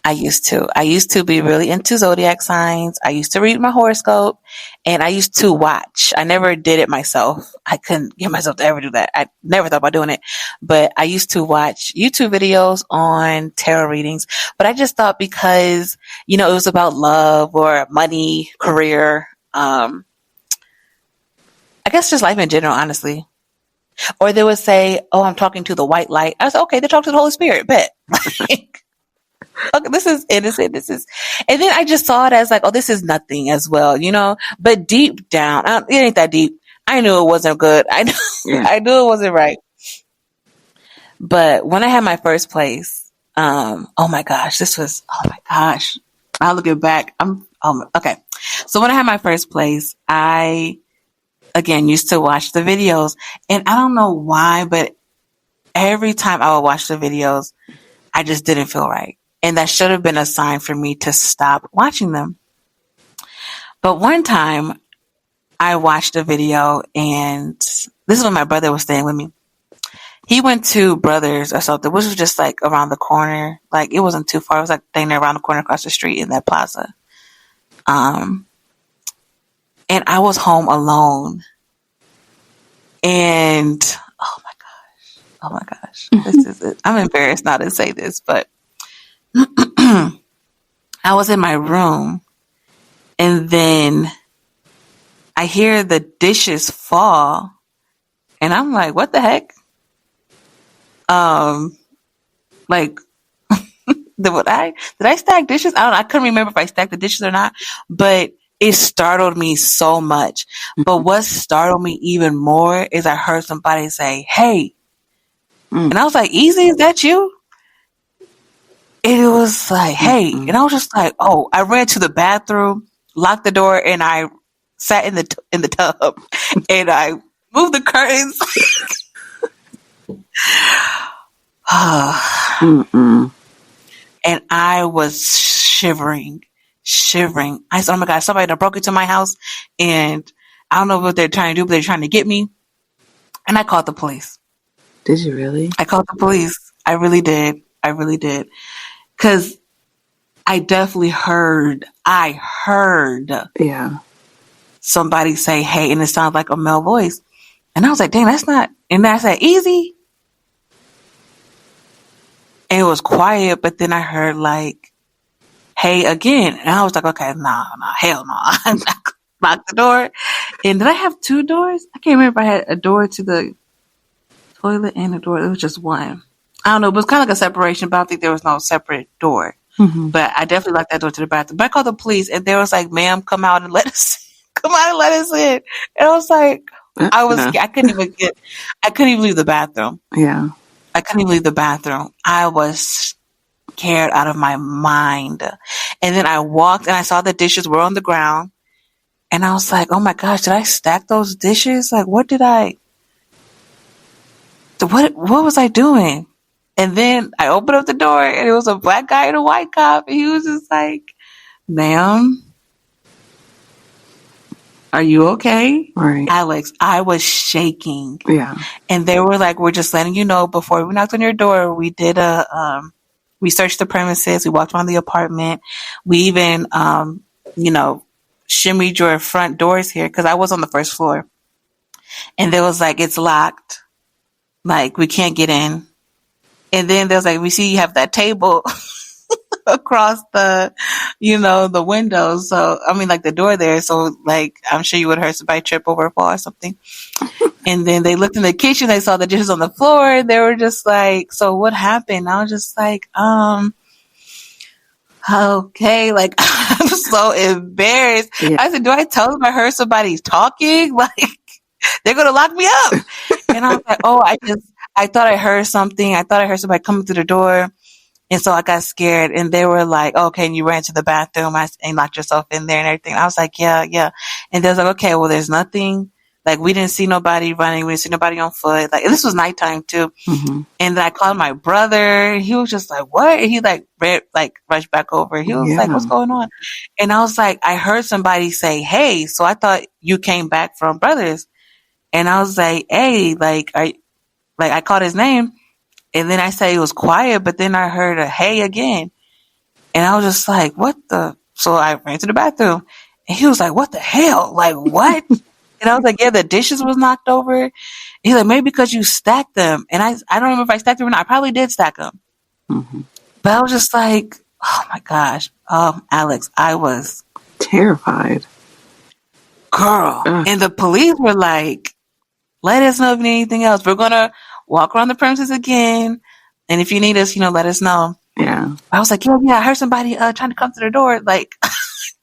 Speaker 2: I used to be really into zodiac signs. I used to read my horoscope and I used to watch. I never did it myself. I couldn't get myself to ever do that. I never thought about doing it, but I used to watch YouTube videos on tarot readings, but I just thought because, it was about love or money, career, I guess just life in general, honestly. Or they would say, "Oh, I'm talking to the white light." I was like, okay, they're talking to the Holy Spirit. Bet. Okay, this is innocent. And then I just saw it as like, oh, this is nothing as well, But deep down, it ain't that deep. I knew it wasn't good. I knew it wasn't right. But when I had my first place, oh my gosh, I'll look it back. Okay. So when I had my first place, I again used to watch the videos, and I don't know why, but every time I would watch the videos, I just didn't feel right. And that should have been a sign for me to stop watching them. But one time I watched a video, and this is when my brother was staying with me. He went to Brothers or something, which was just like around the corner. Like it wasn't too far. It was like staying there around the corner across the street in that plaza. And I was home alone. And oh my gosh, this is it. I'm embarrassed not to say this, but I was in my room, and then I hear the dishes fall, and I'm like, what the heck? Like, did I stack dishes? I couldn't remember if I stacked the dishes or not, but it startled me so much. But what startled me even more is I heard somebody say, "Hey," and I was like, "Easy, is that you?" And it was like, "Hey," and I was just like, "Oh!" I ran to the bathroom, locked the door, and I sat in the tub, and I moved the curtains. And I was shivering. I said, "Oh my God, somebody done broke into my house, and I don't know what they're trying to do, but they're trying to get me." And I called the police.
Speaker 1: Did you really?
Speaker 2: I called the police. I really did. Because I definitely heard
Speaker 1: Yeah.
Speaker 2: somebody say, "Hey," and it sounded like a male voice. And I was like, dang, that's not, and I said, "Easy." And it was quiet, but then I heard like, "Hey," again. And I was like, okay, nah, hell no. I locked the door. And did I have two doors? I can't remember if I had a door to the toilet and a door. It was just one. I don't know. It was kind of like a separation, but I don't think there was no separate door. But I definitely locked that door to the bathroom. But I called the police, and they was like, "Ma'am, come out and let us in." And I was like, I was scared. I couldn't even leave the bathroom.
Speaker 1: Yeah.
Speaker 2: I couldn't even leave the bathroom. I was scared out of my mind. And then I walked, and I saw the dishes were on the ground. And I was like, oh my gosh, did I stack those dishes? Like, what was I doing? And then I opened up the door, and it was a black guy and a white cop. And he was just like, "Ma'am, are you okay?"
Speaker 1: Right.
Speaker 2: Alex, I was shaking.
Speaker 1: Yeah.
Speaker 2: And they were like, "We're just letting you know, before we knocked on your door, we did we searched the premises. We walked around the apartment. We even, shimmied your front doors here." Cause I was on the first floor, and they was like, "It's locked. Like, we can't get in." And then there was like, "We see you have that table across the windows. So, I mean, like the door there. So, like, I'm sure you would have heard somebody trip over a fall or something." And then they looked in the kitchen. They saw the dishes on the floor. They were just like, "So what happened?" I was just like, okay. Like, I'm so embarrassed.
Speaker 1: Yeah.
Speaker 2: I said, "Do I tell them I heard somebody talking? Like, they're going to lock me up." And I was like, "Oh, I thought I heard something. I thought I heard somebody coming through the door." And so I got scared, and they were like, "Okay," and you ran to the bathroom and locked yourself in there and everything. I was like, yeah. And they was like, "Okay, well, there's nothing. Like, we didn't see nobody running. We didn't see nobody on foot." Like, and this was nighttime too. And then I called my brother. He was just like, "What?" And he rushed back over. He was like, "What's going on?" And I was like, "I heard somebody say, 'Hey,' so I thought you came back from Brothers." And I was like, "Hey, I called his name." And then I said it was quiet, but then I heard a "hey" again. And I was just like, what the? So I ran to the bathroom, and he was like, "What the hell? Like, what?" And I was like, "Yeah, the dishes was knocked over." And he's like, "Maybe because you stacked them." And I don't remember if I stacked them or not. I probably did stack them. But I was just like, oh my gosh. Alex, I was
Speaker 1: terrified.
Speaker 2: Girl. And the police were like, "Let us know if you need anything else. We're going to walk around the premises again. And if you need us, let us know."
Speaker 1: Yeah.
Speaker 2: I was like, yeah, I heard somebody trying to come to the door. Like,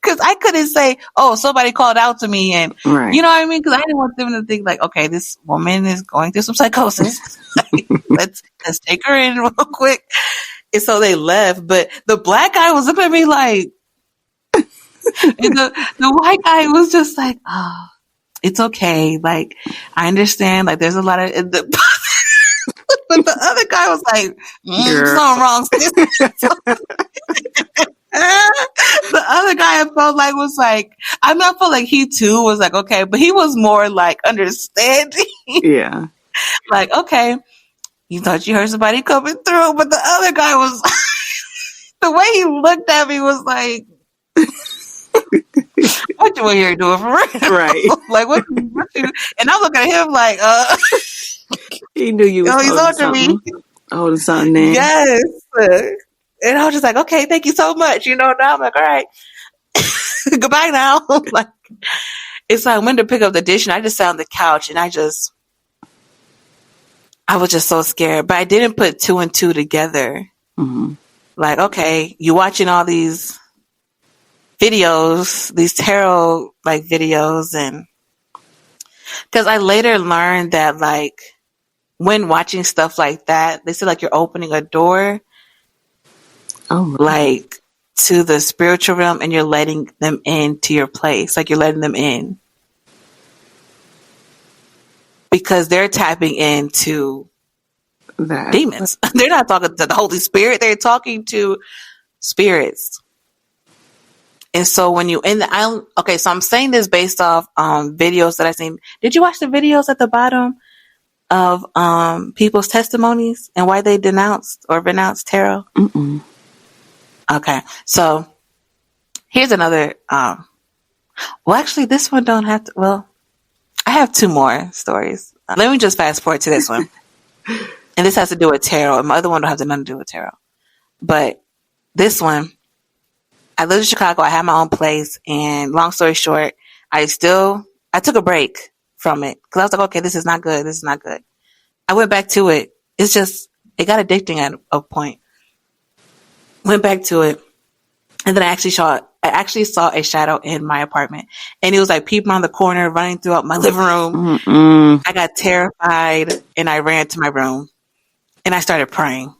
Speaker 2: because I couldn't say, "Oh, somebody called out to me." And,
Speaker 1: Right.
Speaker 2: you know what I mean? Because I didn't want them to think like, okay, this woman is going through some psychosis. Like, let's take her in real quick. And so they left. But the black guy was looking at me like, and the white guy was just like, "Oh, it's okay. Like, I understand. Like, there's a lot of," but the other guy was like, "Something wrong, sis." The other guy I felt like was like, I felt like he too was like, okay, but he was more like understanding.
Speaker 1: Yeah.
Speaker 2: Like, okay, you thought you heard somebody coming through, but the other guy was, the way he looked at me was like, "What you in here doing for real?"
Speaker 1: Right.
Speaker 2: Like, what you, and I'm looking at him like,
Speaker 1: he knew you was
Speaker 2: he's on me.
Speaker 1: Holding something in.
Speaker 2: Yes. And I was just like, "Okay, thank you so much." Now I'm like, all right, goodbye now. Like, it's like I went to pick up the dish, and I just sat on the couch, and I was just so scared. But I didn't put two and two together. Like, okay, you watching all these videos, these tarot like videos, and because I later learned that like when watching stuff like that, they say like you're opening a door
Speaker 1: Oh,
Speaker 2: like to the spiritual realm and you're letting them into your place. Like you're letting them in because they're tapping into
Speaker 1: that.
Speaker 2: demons. They're not talking to the Holy Spirit. They're talking to spirits. And so when you okay, so I'm saying this based off videos that I've seen. Did you watch the videos at the bottom of people's testimonies and why they denounced or renounced tarot?
Speaker 1: Mm-mm.
Speaker 2: Okay, so here's another. Well, actually, this one don't have to. Well, I have two more stories. Let me just fast forward to this one, and this has to do with tarot. And my other one don't have nothing to do with tarot, but this one. I lived in Chicago. I had my own place, and long story short, I took a break from it because I was like, okay, this is not good. This is not good. I went back to it. It's just, it got addicting at a point. Went back to it. And then I actually saw a shadow in my apartment, and it was like peeping on the corner, running throughout my living room.
Speaker 1: Mm-mm.
Speaker 2: I got terrified and I ran to my room and I started praying.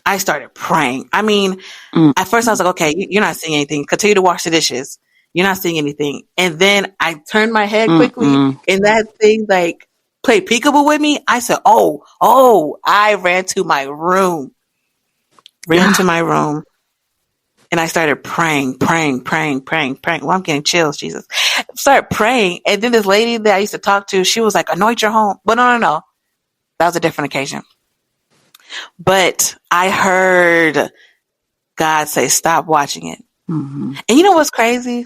Speaker 2: I mean, at first I was like, okay, you're not seeing anything. Continue to wash the dishes. You're not seeing anything. And then I turned my head quickly and that thing like played peekaboo with me. I said, oh, I ran to my room. To my room. And I started praying. Well, I'm getting chills, Jesus. Started praying. And then this lady that I used to talk to, she was like, anoint your home. But no. That was a different occasion. But I heard God say, stop watching it. Mm-hmm. And you know what's crazy?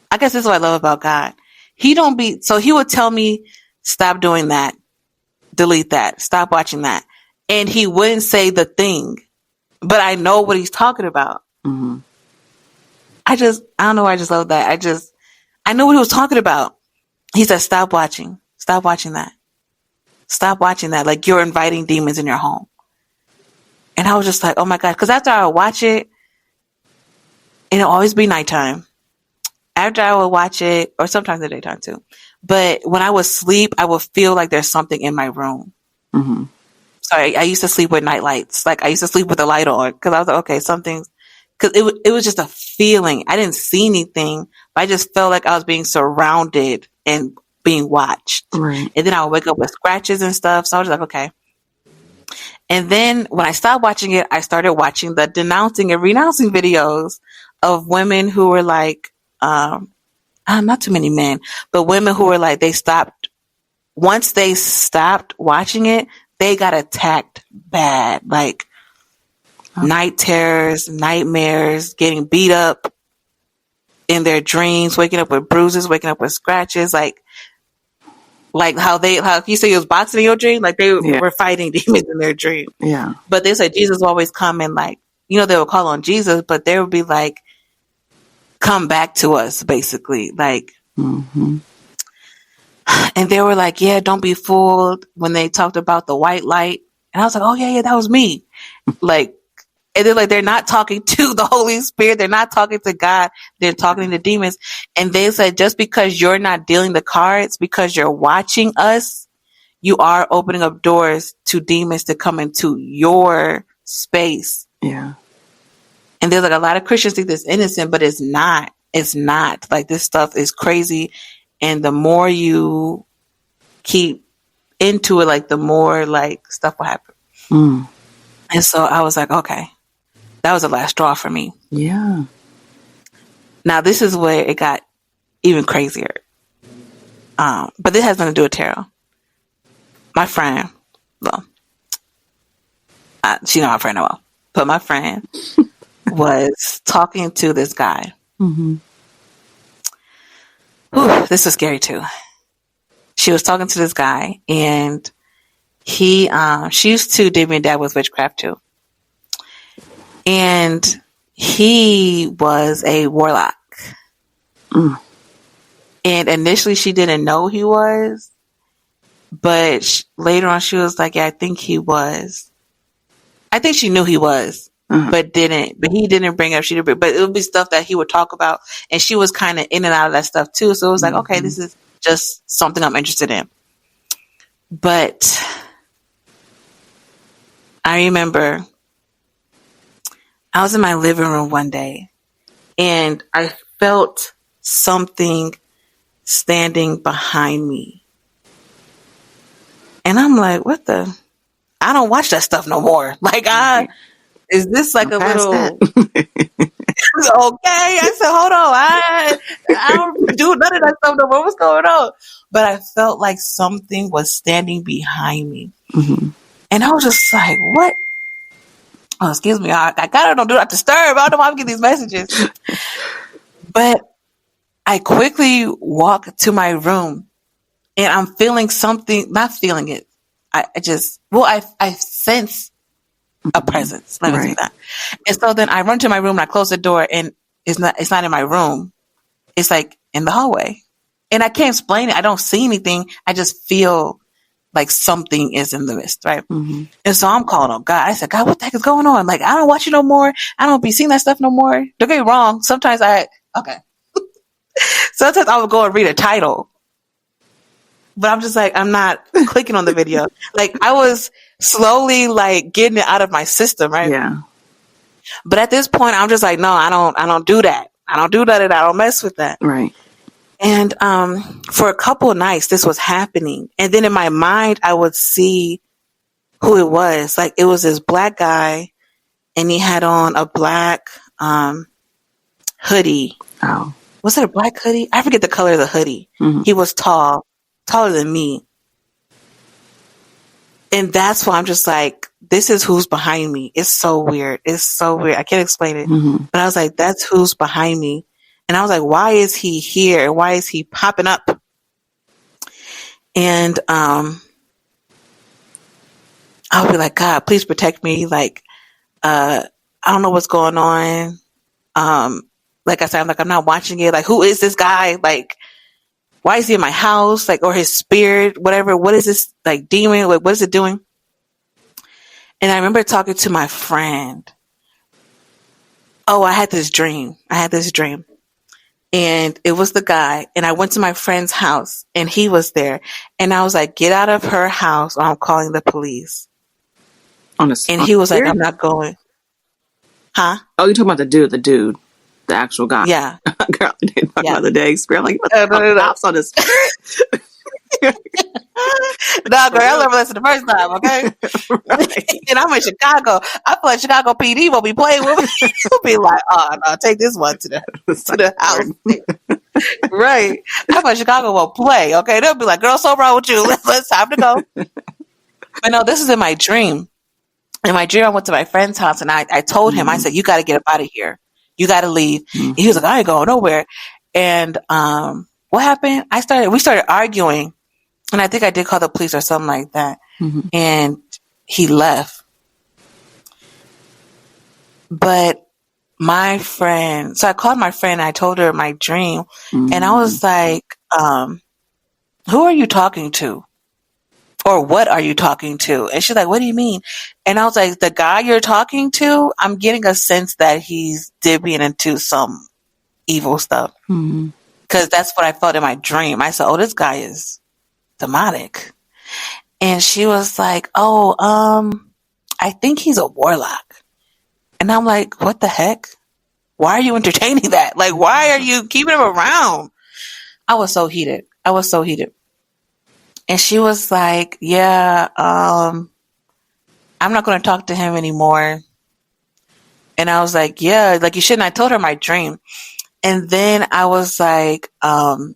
Speaker 2: I guess this is what I love about God. He would tell me, stop doing that. Delete that. Stop watching that. And he wouldn't say the thing, but I know what he's talking about. Mm-hmm. I don't know why I just love that. I know what he was talking about. He said, stop watching that. Stop watching that. Like you're inviting demons in your home. And I was just like, oh my God. Because after I would watch it, and it'll always be nighttime. After I would watch it, or sometimes in the daytime too. But when I would sleep, I would feel like there's something in my room. Mm-hmm. So I used to sleep with night lights. Like I used to sleep with the light on. Because I was like, okay, something's... Because it was just a feeling. I didn't see anything. But I just felt like I was being surrounded and being watched. Right. And then I would wake up with scratches and stuff. So I was like, okay. And then when I stopped watching it, I started watching the denouncing and renouncing videos of women who were like, not too many men, but women who were like, once they stopped watching it, they got attacked bad. Like night terrors, nightmares, getting beat up in their dreams, waking up with bruises, waking up with scratches, like how you say you was boxing in your dream, like they were fighting demons in their dream. Yeah. But they said Jesus will always come and like, they would call on Jesus, but they would be like, come back to us, basically. Like, mm-hmm. And they were like, yeah, don't be fooled when they talked about the white light. And I was like, oh yeah, that was me. Like, and they're like, they're not talking to the Holy Spirit. They're not talking to God. They're talking to demons. And they said, just because you're not dealing the cards, because you're watching us, you are opening up doors to demons to come into your space. Yeah. And there's like a lot of Christians think this innocent, but it's not. It's not. Like this stuff is crazy. And the more you keep into it, like the more like stuff will happen. Mm. And so I was like, okay. That was the last straw for me. Yeah. Now this is where it got even crazier. But this has nothing to do with tarot. My friend, well, she know my friend well, but my friend was talking to this guy. Mm-hmm. Whew, this was scary too. She was talking to this guy, and she used to date me and dad with witchcraft too. And he was a warlock. Mm. And initially she didn't know he was, but later on she was like, yeah, I think he was. I think she knew he was, but he didn't bring up, she didn't bring, but it would be stuff that he would talk about, and she was kind of in and out of that stuff too. So it was like, okay, this is just something I'm interested in. But I remember I was in my living room one day and I felt something standing behind me. And I'm like, what the? I don't watch that stuff no more. Like, is this like a little... Okay. I said, hold on. I don't do none of that stuff no more. What's going on? But I felt like something was standing behind me. And I was just like, what? Oh, excuse me. I gotta don't do not disturb. I don't know why I'm getting these messages. But I quickly walk to my room and I'm feeling something, not feeling it. I sense a presence. Let me say that. And so then I run to my room and I close the door and it's not in my room. It's like in the hallway. And I can't explain it. I don't see anything. I just feel like something is in the midst, right? And so I'm calling on God. I said, God, what the heck is going on? Like, I don't watch you no more. I don't be seeing that stuff no more. Don't get me wrong. Sometimes sometimes I would go and read a title. But I'm just like, I'm not clicking on the video. Like, I was slowly like getting it out of my system, right?
Speaker 1: Yeah.
Speaker 2: But at this point, I'm just like, no, I don't do that. I don't do that. I don't mess with that.
Speaker 1: Right.
Speaker 2: And for a couple of nights, this was happening. And then in my mind, I would see who it was. Like, it was this black guy, and he had on a black hoodie.
Speaker 1: Oh.
Speaker 2: Was it a black hoodie? I forget the color of the hoodie. He was taller than me. And that's why I'm just like, this is who's behind me. It's so weird. It's so weird. I can't explain it. But I was like, that's who's behind me. And I was like, why is he here? Why is he popping up? And I'll be like, God, please protect me. Like, I don't know what's going on. Like I said, I'm not watching it. Like, who is this guy? Like, why is he in my house? Like, or his spirit, whatever. What is this, like, demon? Like, what is it doing? And I remember talking to my friend. Oh, I had this dream. And it was the guy. And I went to my friend's house and he was there. And I was like, get out of her house or I'm calling the police. And he was like, I'm not going. Huh?
Speaker 1: Oh, you're talking about the dude, the actual guy.
Speaker 2: Yeah.
Speaker 1: Girl, I didn't talk about the day spirit. Like, what the cops on this?
Speaker 2: No, girl, I learned lesson the first time, okay? Right. And I'm in Chicago. I feel like Chicago PD will be playing with me. He'll be like, oh, no, take this one to the house. Right. I feel like Chicago won't play, okay? They'll be like, girl, so wrong with you. It's time to go. But no, this is in my dream. In my dream, I went to my friend's house and I told him, I said, you got to get up out of here. You got to leave. And he was like, I ain't going nowhere. And what happened? We started arguing. And I think I did call the police or something like that. And he left. But my friend, so I called my friend, I told her my dream. And I was like, who are you talking to? Or what are you talking to? And she's like, what do you mean? And I was like, the guy you're talking to, I'm getting a sense that he's dipping into some evil stuff. Because that's what I felt in my dream. I said, oh, this guy is demonic. And she was like, oh, I think he's a warlock. And I'm like, what the heck? Why are you entertaining that? Like, why are you keeping him around? I was so heated. And she was like, yeah, I'm not going to talk to him anymore. And I was like, yeah, like you shouldn't. I told her my dream. And then I was like,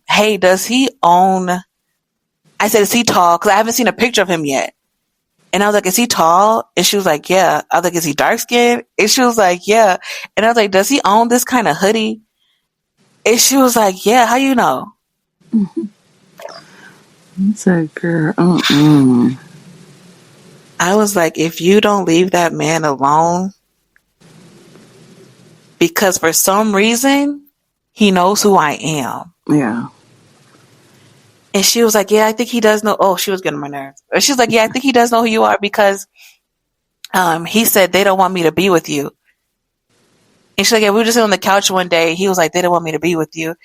Speaker 2: hey, does he own... I said, is he tall? Because I haven't seen a picture of him yet. And I was like, is he tall? And she was like, yeah. I was like, is he dark skinned? And she was like, yeah. And I was like, does he own this kind of hoodie? And she was like, yeah. How you know?
Speaker 1: I said, girl,
Speaker 2: I was like, if you don't leave that man alone, because for some reason, he knows who I am.
Speaker 1: Yeah.
Speaker 2: And she was like, yeah, I think he does know. Oh, she was getting on my nerves. She was like, yeah, I think he does know who you are because he said they don't want me to be with you. And she's like, yeah, we were just sitting on the couch one day. He was like, they didn't want me to be with you.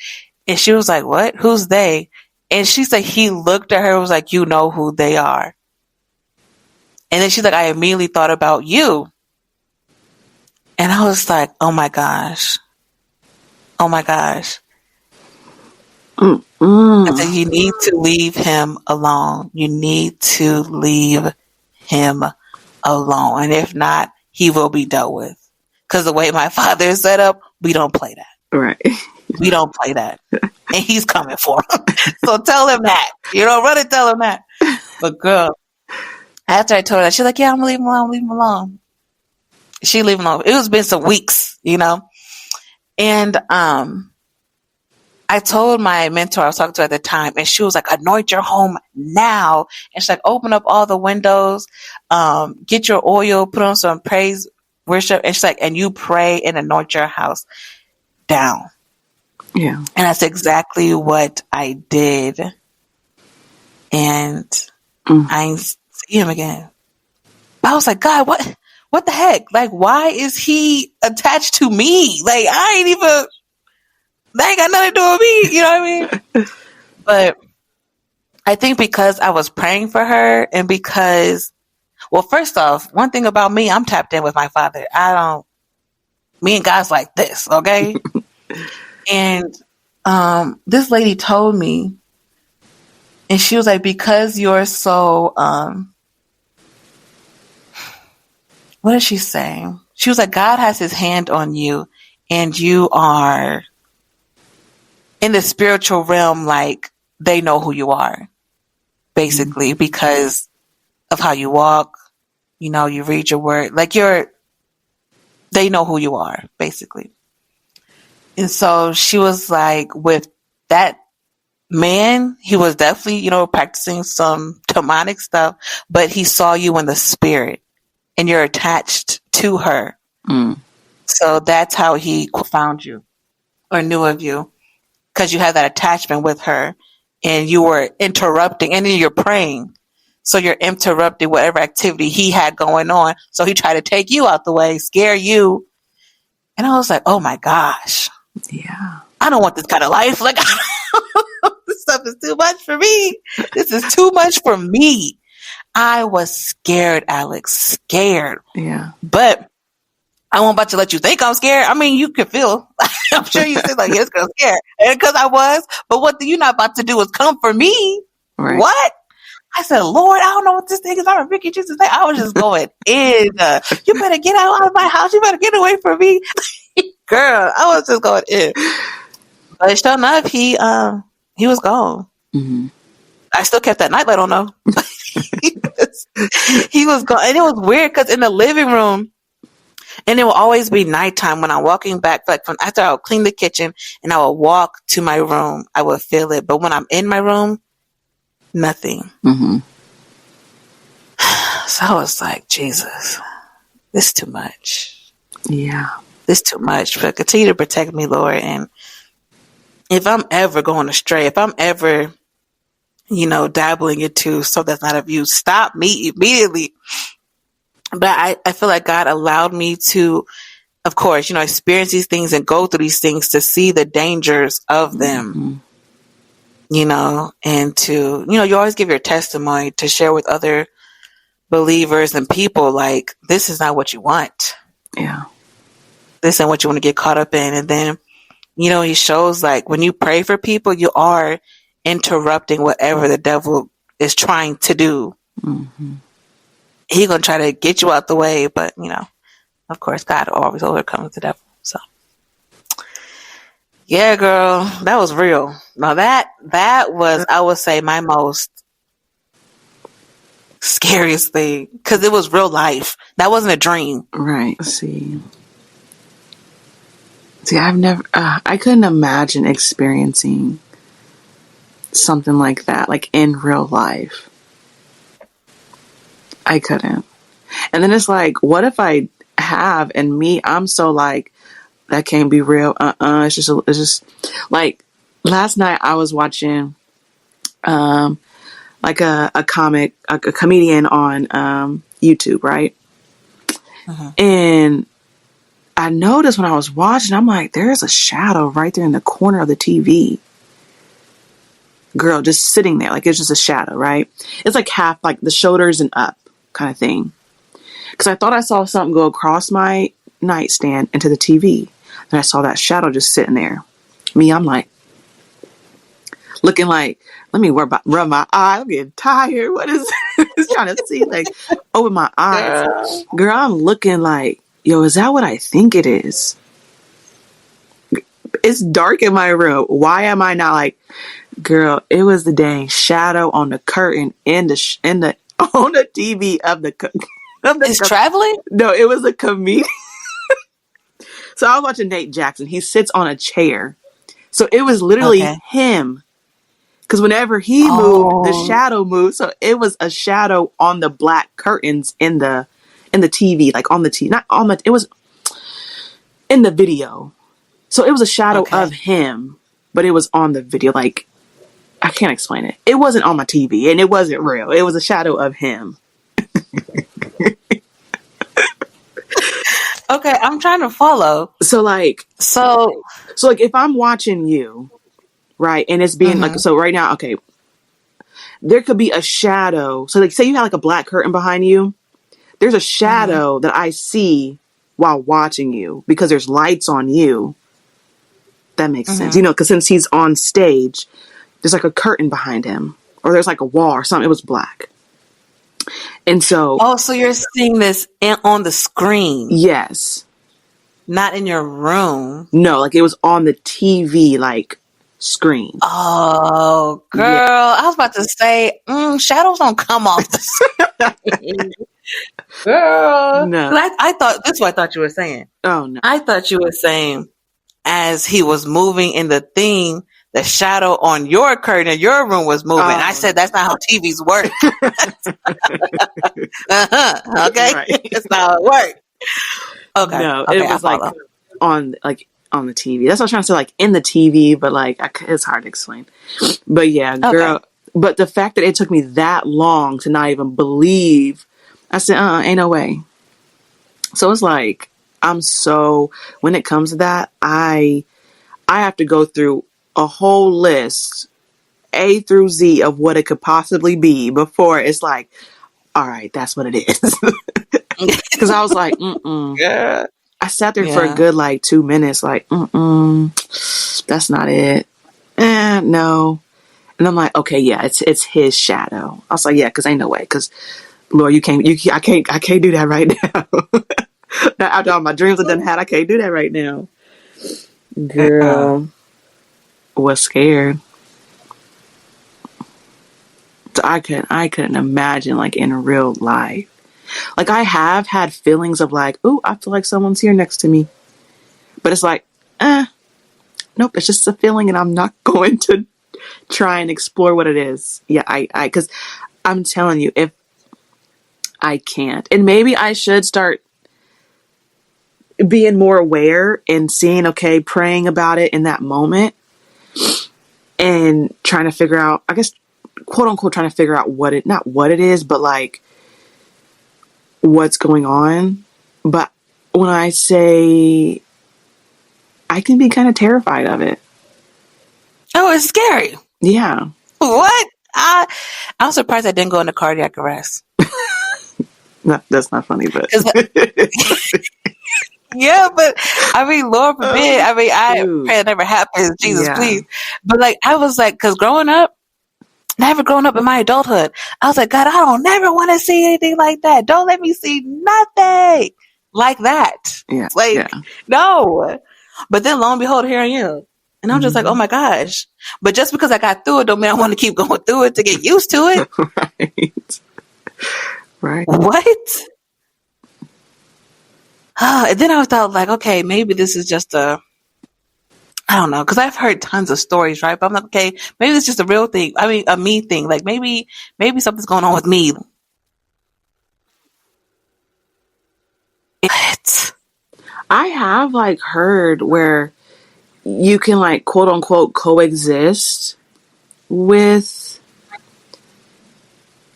Speaker 2: And she was like, what? Who's they? And she said he looked at her and was like, you know who they are. And then she's like, I immediately thought about you. And I was like, oh my gosh. Oh my gosh. I said, you need to leave him alone. You need to leave him alone. And if not, he will be dealt with. Because the way my father is set up, we don't play that.
Speaker 1: Right.
Speaker 2: We don't play that. And he's coming for him. So tell him that. You know, run and tell him that. But girl, after I told her that, she's like, yeah, I'm gonna leave him alone, leave him alone. She leave him alone. It was been some weeks, you know. And I told my mentor I was talking to at the time, and she was like, anoint your home now. And she's like, open up all the windows, get your oil, put on some praise, worship. And she's like, and you pray and anoint your house down.
Speaker 1: Yeah.
Speaker 2: And that's exactly what I did. And I ain't see him again. But I was like, God, what the heck? Like, why is he attached to me? Like, that ain't got nothing to do with me. You know what I mean? But I think because I was praying for her and because, well, first off, one thing about me, I'm tapped in with my father. Me and God's like this, okay? And this lady told me, and she was like, because you're so, what is she saying? She was like, God has his hand on you and you are in the spiritual realm, like they know who you are, basically, because of how you walk, you know, you read your word, like they know who you are, basically. And so she was like, with that man, he was definitely, you know, practicing some demonic stuff, but he saw you in the spirit and you're attached to her. So that's how he found you or knew of you, because you had that attachment with her and you were interrupting, and then you're praying. So you're interrupting whatever activity he had going on. So he tried to take you out the way, scare you. And I was like, oh my gosh.
Speaker 1: Yeah.
Speaker 2: I don't want this kind of life. Like, this stuff is too much for me. This is too much for me. I was scared, Alex, scared.
Speaker 1: Yeah.
Speaker 2: But I wasn't about to let you think I'm scared. I mean, you can feel. I'm sure you said like, yes, girl, scared. And because I was. But what you're not about to do is come for me.
Speaker 1: Right.
Speaker 2: What? I said, Lord, I don't know what this thing is. I'm a Ricky Jesus thing. I was just going in. You better get out of my house. You better get away from me. Girl, I was just going in. But sure enough, he was gone.
Speaker 1: Mm-hmm.
Speaker 2: I still kept that nightlight on though. He was gone. And it was weird because in the living room, and it will always be nighttime when I'm walking back, like from after I would clean the kitchen and I would walk to my room, I would feel it. But when I'm in my room, nothing.
Speaker 1: Mm-hmm.
Speaker 2: So I was like, Jesus, this is too much.
Speaker 1: Yeah.
Speaker 2: This is too much. But continue to protect me, Lord. And if I'm ever going astray, if I'm ever, you know, dabbling into something that's not of you, stop me immediately. But I feel like God allowed me to, of course, you know, experience these things and go through these things to see the dangers of them,
Speaker 1: Mm-hmm.
Speaker 2: you know, and to, you know, you always give your testimony to share with other believers and people, like, this is not what you want.
Speaker 1: Yeah.
Speaker 2: This isn't what you want to get caught up in. And then, you know, he shows like when you pray for people, you are interrupting whatever the devil is trying to do.
Speaker 1: Mm-hmm.
Speaker 2: He's going to try to get you out the way, but, you know, of course, God always overcomes the devil. So, yeah, girl, that was real. Now that was, I would say, my most scariest thing, because it was real life. That wasn't a dream.
Speaker 1: Right. See, I've never, I couldn't imagine experiencing something like that, like in real life. I couldn't. And then it's like, what if I have, and me, I'm so like, that can't be real. It's just like last night I was watching, like a comedian on, YouTube, right?
Speaker 2: Uh-huh.
Speaker 1: And I noticed when I was watching, I'm like, there's a shadow right there in the corner of the TV. Girl, just sitting there. Like, it's just a shadow, right? It's like half, like the shoulders and up kind of thing. Because I thought I saw something go across my nightstand into the TV. And I saw that shadow just sitting there. Me, I'm like, looking like, let me rub my eye. I'm getting tired. What is this? Trying to see, like, open my eyes. Girl, I'm looking like, yo, is that what I think it is? It's dark in my room. Why am I not like, girl, it was the dang shadow on the curtain in the on the TV of the
Speaker 2: It's traveling?
Speaker 1: No, it was a comedian. So I was watching Nate Jackson. He sits on a chair. So it was literally him. Because whenever he moved, the shadow moved. So it was a shadow on the black curtains in the TV, like on the TV. Not on the, it was in the video. So it was a shadow of him, but it was on the video. Like, I can't explain it. It wasn't on my TV and it wasn't real. It was a shadow of him.
Speaker 2: Okay, I'm trying to follow.
Speaker 1: So like if I'm watching you, right, and it's being like, so right now, okay, there could be a shadow. So like, say you had like a black curtain behind you. There's a shadow that I see while watching you because there's lights on you. That makes sense. You know, because since he's on stage, there's like a curtain behind him or there's like a wall or something. It was black. And so...
Speaker 2: Oh, so you're seeing this on the screen?
Speaker 1: Yes.
Speaker 2: Not in your room?
Speaker 1: No, like it was on the TV, like, screen.
Speaker 2: Oh, girl. Yeah. I was about to say, shadows don't come off the screen. Girl.
Speaker 1: No.
Speaker 2: I thought... That's what I thought you were saying.
Speaker 1: Oh, no.
Speaker 2: I thought you were saying as he was moving in the thing... The shadow on your curtain in your room was moving. I said, that's not how TVs work. Okay. Right. That's not how it works. Okay.
Speaker 1: No, it was like on the TV. That's what I was trying to say, like in the TV, but like it's hard to explain. But yeah, girl. Okay. But the fact that it took me that long to not even believe, I said, ain't no way. So it's like, when it comes to that, I have to go through a whole list, A through Z, of what it could possibly be before it's like, all right, that's what it is. Because I was like, yeah. I sat there for a good like 2 minutes, like, that's not it. No. And I'm like, okay, yeah, it's his shadow. I was like, yeah, because ain't no way, because Lord, I can't do that right now. After all my dreams I've done had, I can't do that right now. Girl. Was scared. So I couldn't imagine like in real life. Like I have had feelings of like, ooh, I feel like someone's here next to me. But it's like, nope, it's just a feeling and I'm not going to try and explore what it is. Yeah, because I'm telling you, if I can't, and maybe I should start being more aware and seeing, okay, praying about it in that moment. And trying to figure out, I guess, quote unquote, trying to figure out not what it is, but like what's going on. But when I say I can be kind of terrified of it.
Speaker 2: Oh, it's scary.
Speaker 1: Yeah.
Speaker 2: What? I'm surprised I didn't go into cardiac arrest.
Speaker 1: No, that's not funny, but.
Speaker 2: Yeah, but I mean, Lord forbid. I mean, I pray it never happens. Jesus, please. But like, I was like, because growing up in my adulthood, I was like, God, I don't never want to see anything like that. Don't let me see nothing like that.
Speaker 1: Yeah.
Speaker 2: Like, no. But then lo and behold, here I am. And I'm just like, oh my gosh. But just because I got through it, don't mean I want to keep going through it to get used to it.
Speaker 1: Right.
Speaker 2: What? And then I thought, like, okay, maybe this is just I don't know, because I've heard tons of stories, right? But I'm like, okay, maybe it's just a real thing. I mean, a me thing. Like, maybe something's going on with me. What?
Speaker 1: I have, like, heard where you can, like, quote unquote, coexist with,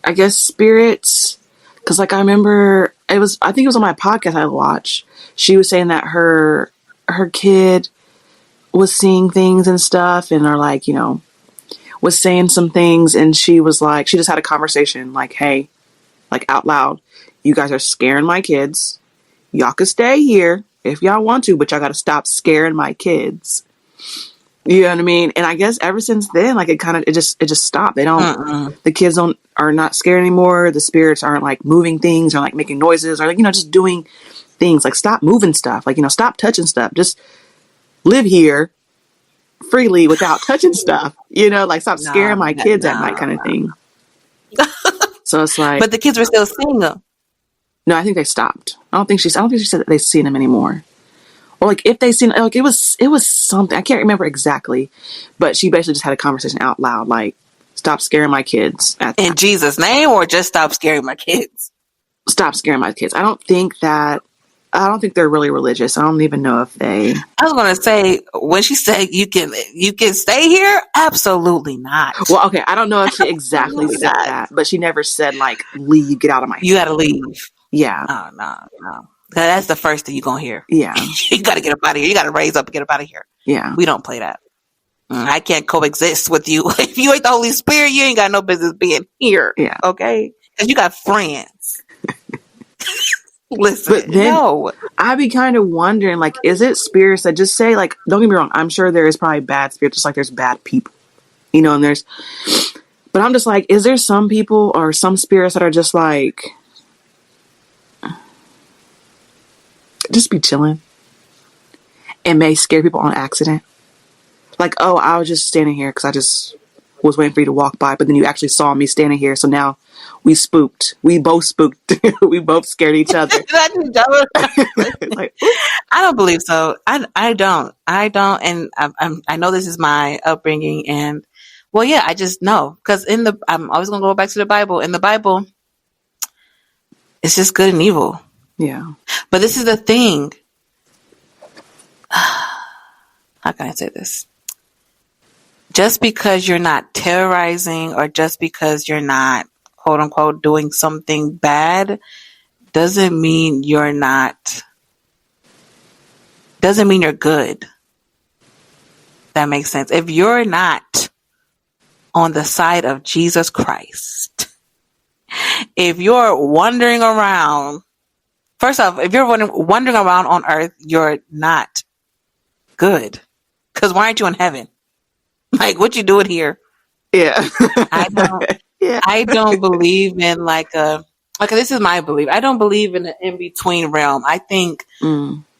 Speaker 1: I guess, spirits. Because, like, I remember I think it was on my podcast I watched. She was saying that her kid was seeing things and stuff, and are like, was saying some things, and she was like, she just had a conversation like, hey, like out loud, you guys are scaring my kids. Y'all could stay here if y'all want to, but y'all got to stop scaring my kids. You know what I mean? And I guess ever since then, like it just stopped. They don't, the kids are not scared anymore. The spirits aren't like moving things or like making noises or like, just doing things. Like stop moving stuff. Like, stop touching stuff. Just live here freely without touching stuff. Like stop scaring my kids at night kind of thing. So it's like,
Speaker 2: but the kids were still seeing them.
Speaker 1: no, I think they stopped. I don't think she said that they've seen him anymore. Or like if they seen, like it was something, I can't remember exactly, but she basically just had a conversation out loud, like, stop scaring my kids.
Speaker 2: In Jesus' name, or just stop scaring my kids?
Speaker 1: Stop scaring my kids. I don't think they're really religious. I don't even know if they.
Speaker 2: I was going to say, when she said you can stay here, absolutely not.
Speaker 1: Well, okay, I don't know if she exactly said that, but she never said like, leave, get out of my house.
Speaker 2: You got to leave.
Speaker 1: Yeah.
Speaker 2: Oh, no. That's the first thing you're going to hear.
Speaker 1: Yeah.
Speaker 2: You got to get up out of here. You got to raise up and get up out of here.
Speaker 1: Yeah.
Speaker 2: We don't play that. I can't coexist with you. If you ain't the Holy Spirit, you ain't got no business being here.
Speaker 1: Yeah.
Speaker 2: Okay? Because you got friends. Listen,
Speaker 1: but then
Speaker 2: no.
Speaker 1: I be kind of wondering, like, is it spirits that just say, like, don't get me wrong, I'm sure there is probably bad spirits, just like there's bad people, but I'm just like, is there some people or some spirits that are just like, just be chilling and may scare people on accident? Like, oh, I was just standing here because I just was waiting for you to walk by, but then you actually saw me standing here, so now we spooked. We both spooked. We both scared each other.
Speaker 2: Like, I don't believe so. I don't. And I know this is my upbringing, and well, yeah, I just know because I'm always gonna go back to the Bible. In the Bible, it's just good and evil.
Speaker 1: Yeah.
Speaker 2: But this is the thing. How can I say this? Just because you're not terrorizing, or just because you're not, quote unquote, doing something bad, doesn't mean you're good. That makes sense. If you're not on the side of Jesus Christ, if you're wandering around, first off, if you're wandering around on earth, you're not good. Because why aren't you in heaven? Like, what you doing here?
Speaker 1: Yeah.
Speaker 2: I don't believe in this is my belief. I don't believe in the in-between realm. I think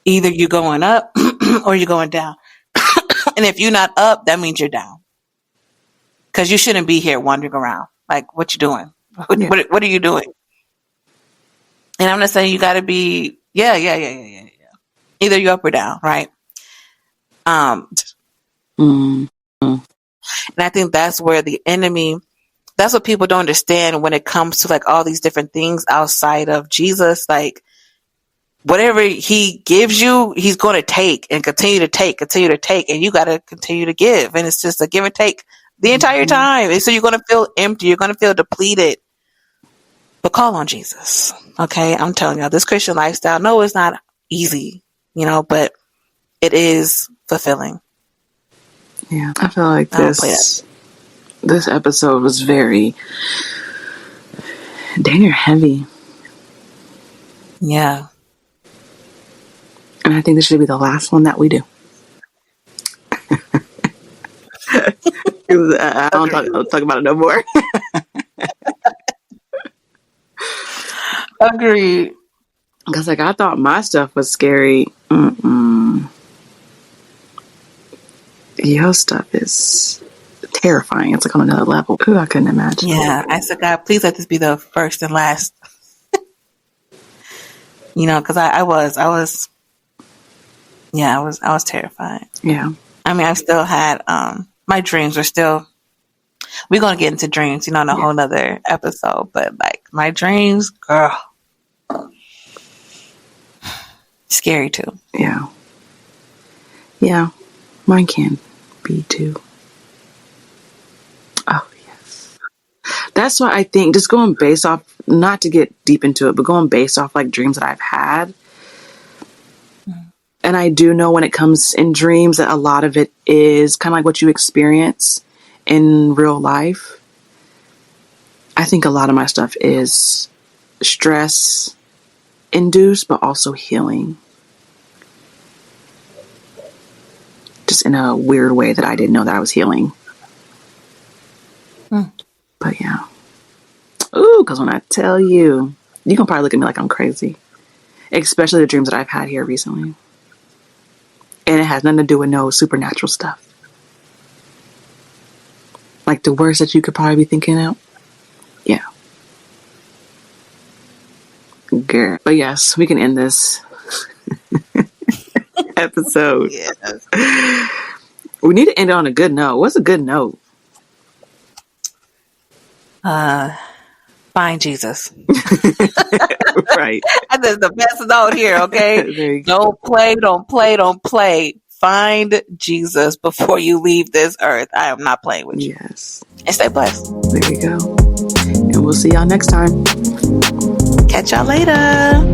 Speaker 2: either you're going up or you're going down. And if you're not up, that means you're down. Because you shouldn't be here wandering around. Like, what you doing? What are you doing? And I'm not saying you got to be, yeah. Either you're up or down, right? And I think that's where the enemy, that's what people don't understand when it comes to like all these different things outside of Jesus. Like, whatever he gives you, he's going to take and continue to take, and you got to continue to give. And it's just a give and take the entire time. And so you're going to feel empty. You're going to feel depleted. But call on Jesus. Okay. I'm telling you, this Christian lifestyle, no, it's not easy, but it is fulfilling.
Speaker 1: Yeah. I feel like this episode was very dang near heavy.
Speaker 2: Yeah.
Speaker 1: And I think this should be the last one that we do. I don't talk about it no more.
Speaker 2: Agreed.
Speaker 1: Because I thought my stuff was scary. Your stuff is terrifying. It's like on another level. Ooh, I couldn't imagine.
Speaker 2: Yeah, I said, God, please let this be the first and last. Because I was terrified.
Speaker 1: Yeah.
Speaker 2: I mean, I still had my dreams were still. We're gonna get into dreams, in a whole nother episode. But like my dreams, girl, scary too.
Speaker 1: Yeah. Yeah, mine can be too. Oh yes, that's why I think just going based off, not to get deep into it, but going based off like dreams that I've had. And I do know when it comes in dreams that a lot of it is kind of like what you experience in real life. I think a lot of my stuff is stress induced, but also healing. Just in a weird way that I didn't know that I was healing. But yeah. Ooh, because when I tell you, you can probably look at me like I'm crazy. Especially the dreams that I've had here recently. And it has nothing to do with no supernatural stuff. Like the worst that you could probably be thinking out. Yeah. Girl. But yes, we can end this episode.
Speaker 2: Yes.
Speaker 1: We need to end it on a good note. What's a good note?
Speaker 2: Find Jesus.
Speaker 1: Right.
Speaker 2: That is the best note here, okay?
Speaker 1: Don't
Speaker 2: play. Find Jesus before you leave this earth. I am not playing with you.
Speaker 1: Yes.
Speaker 2: And stay blessed.
Speaker 1: There you go. And we'll see y'all next time.
Speaker 2: Catch y'all later.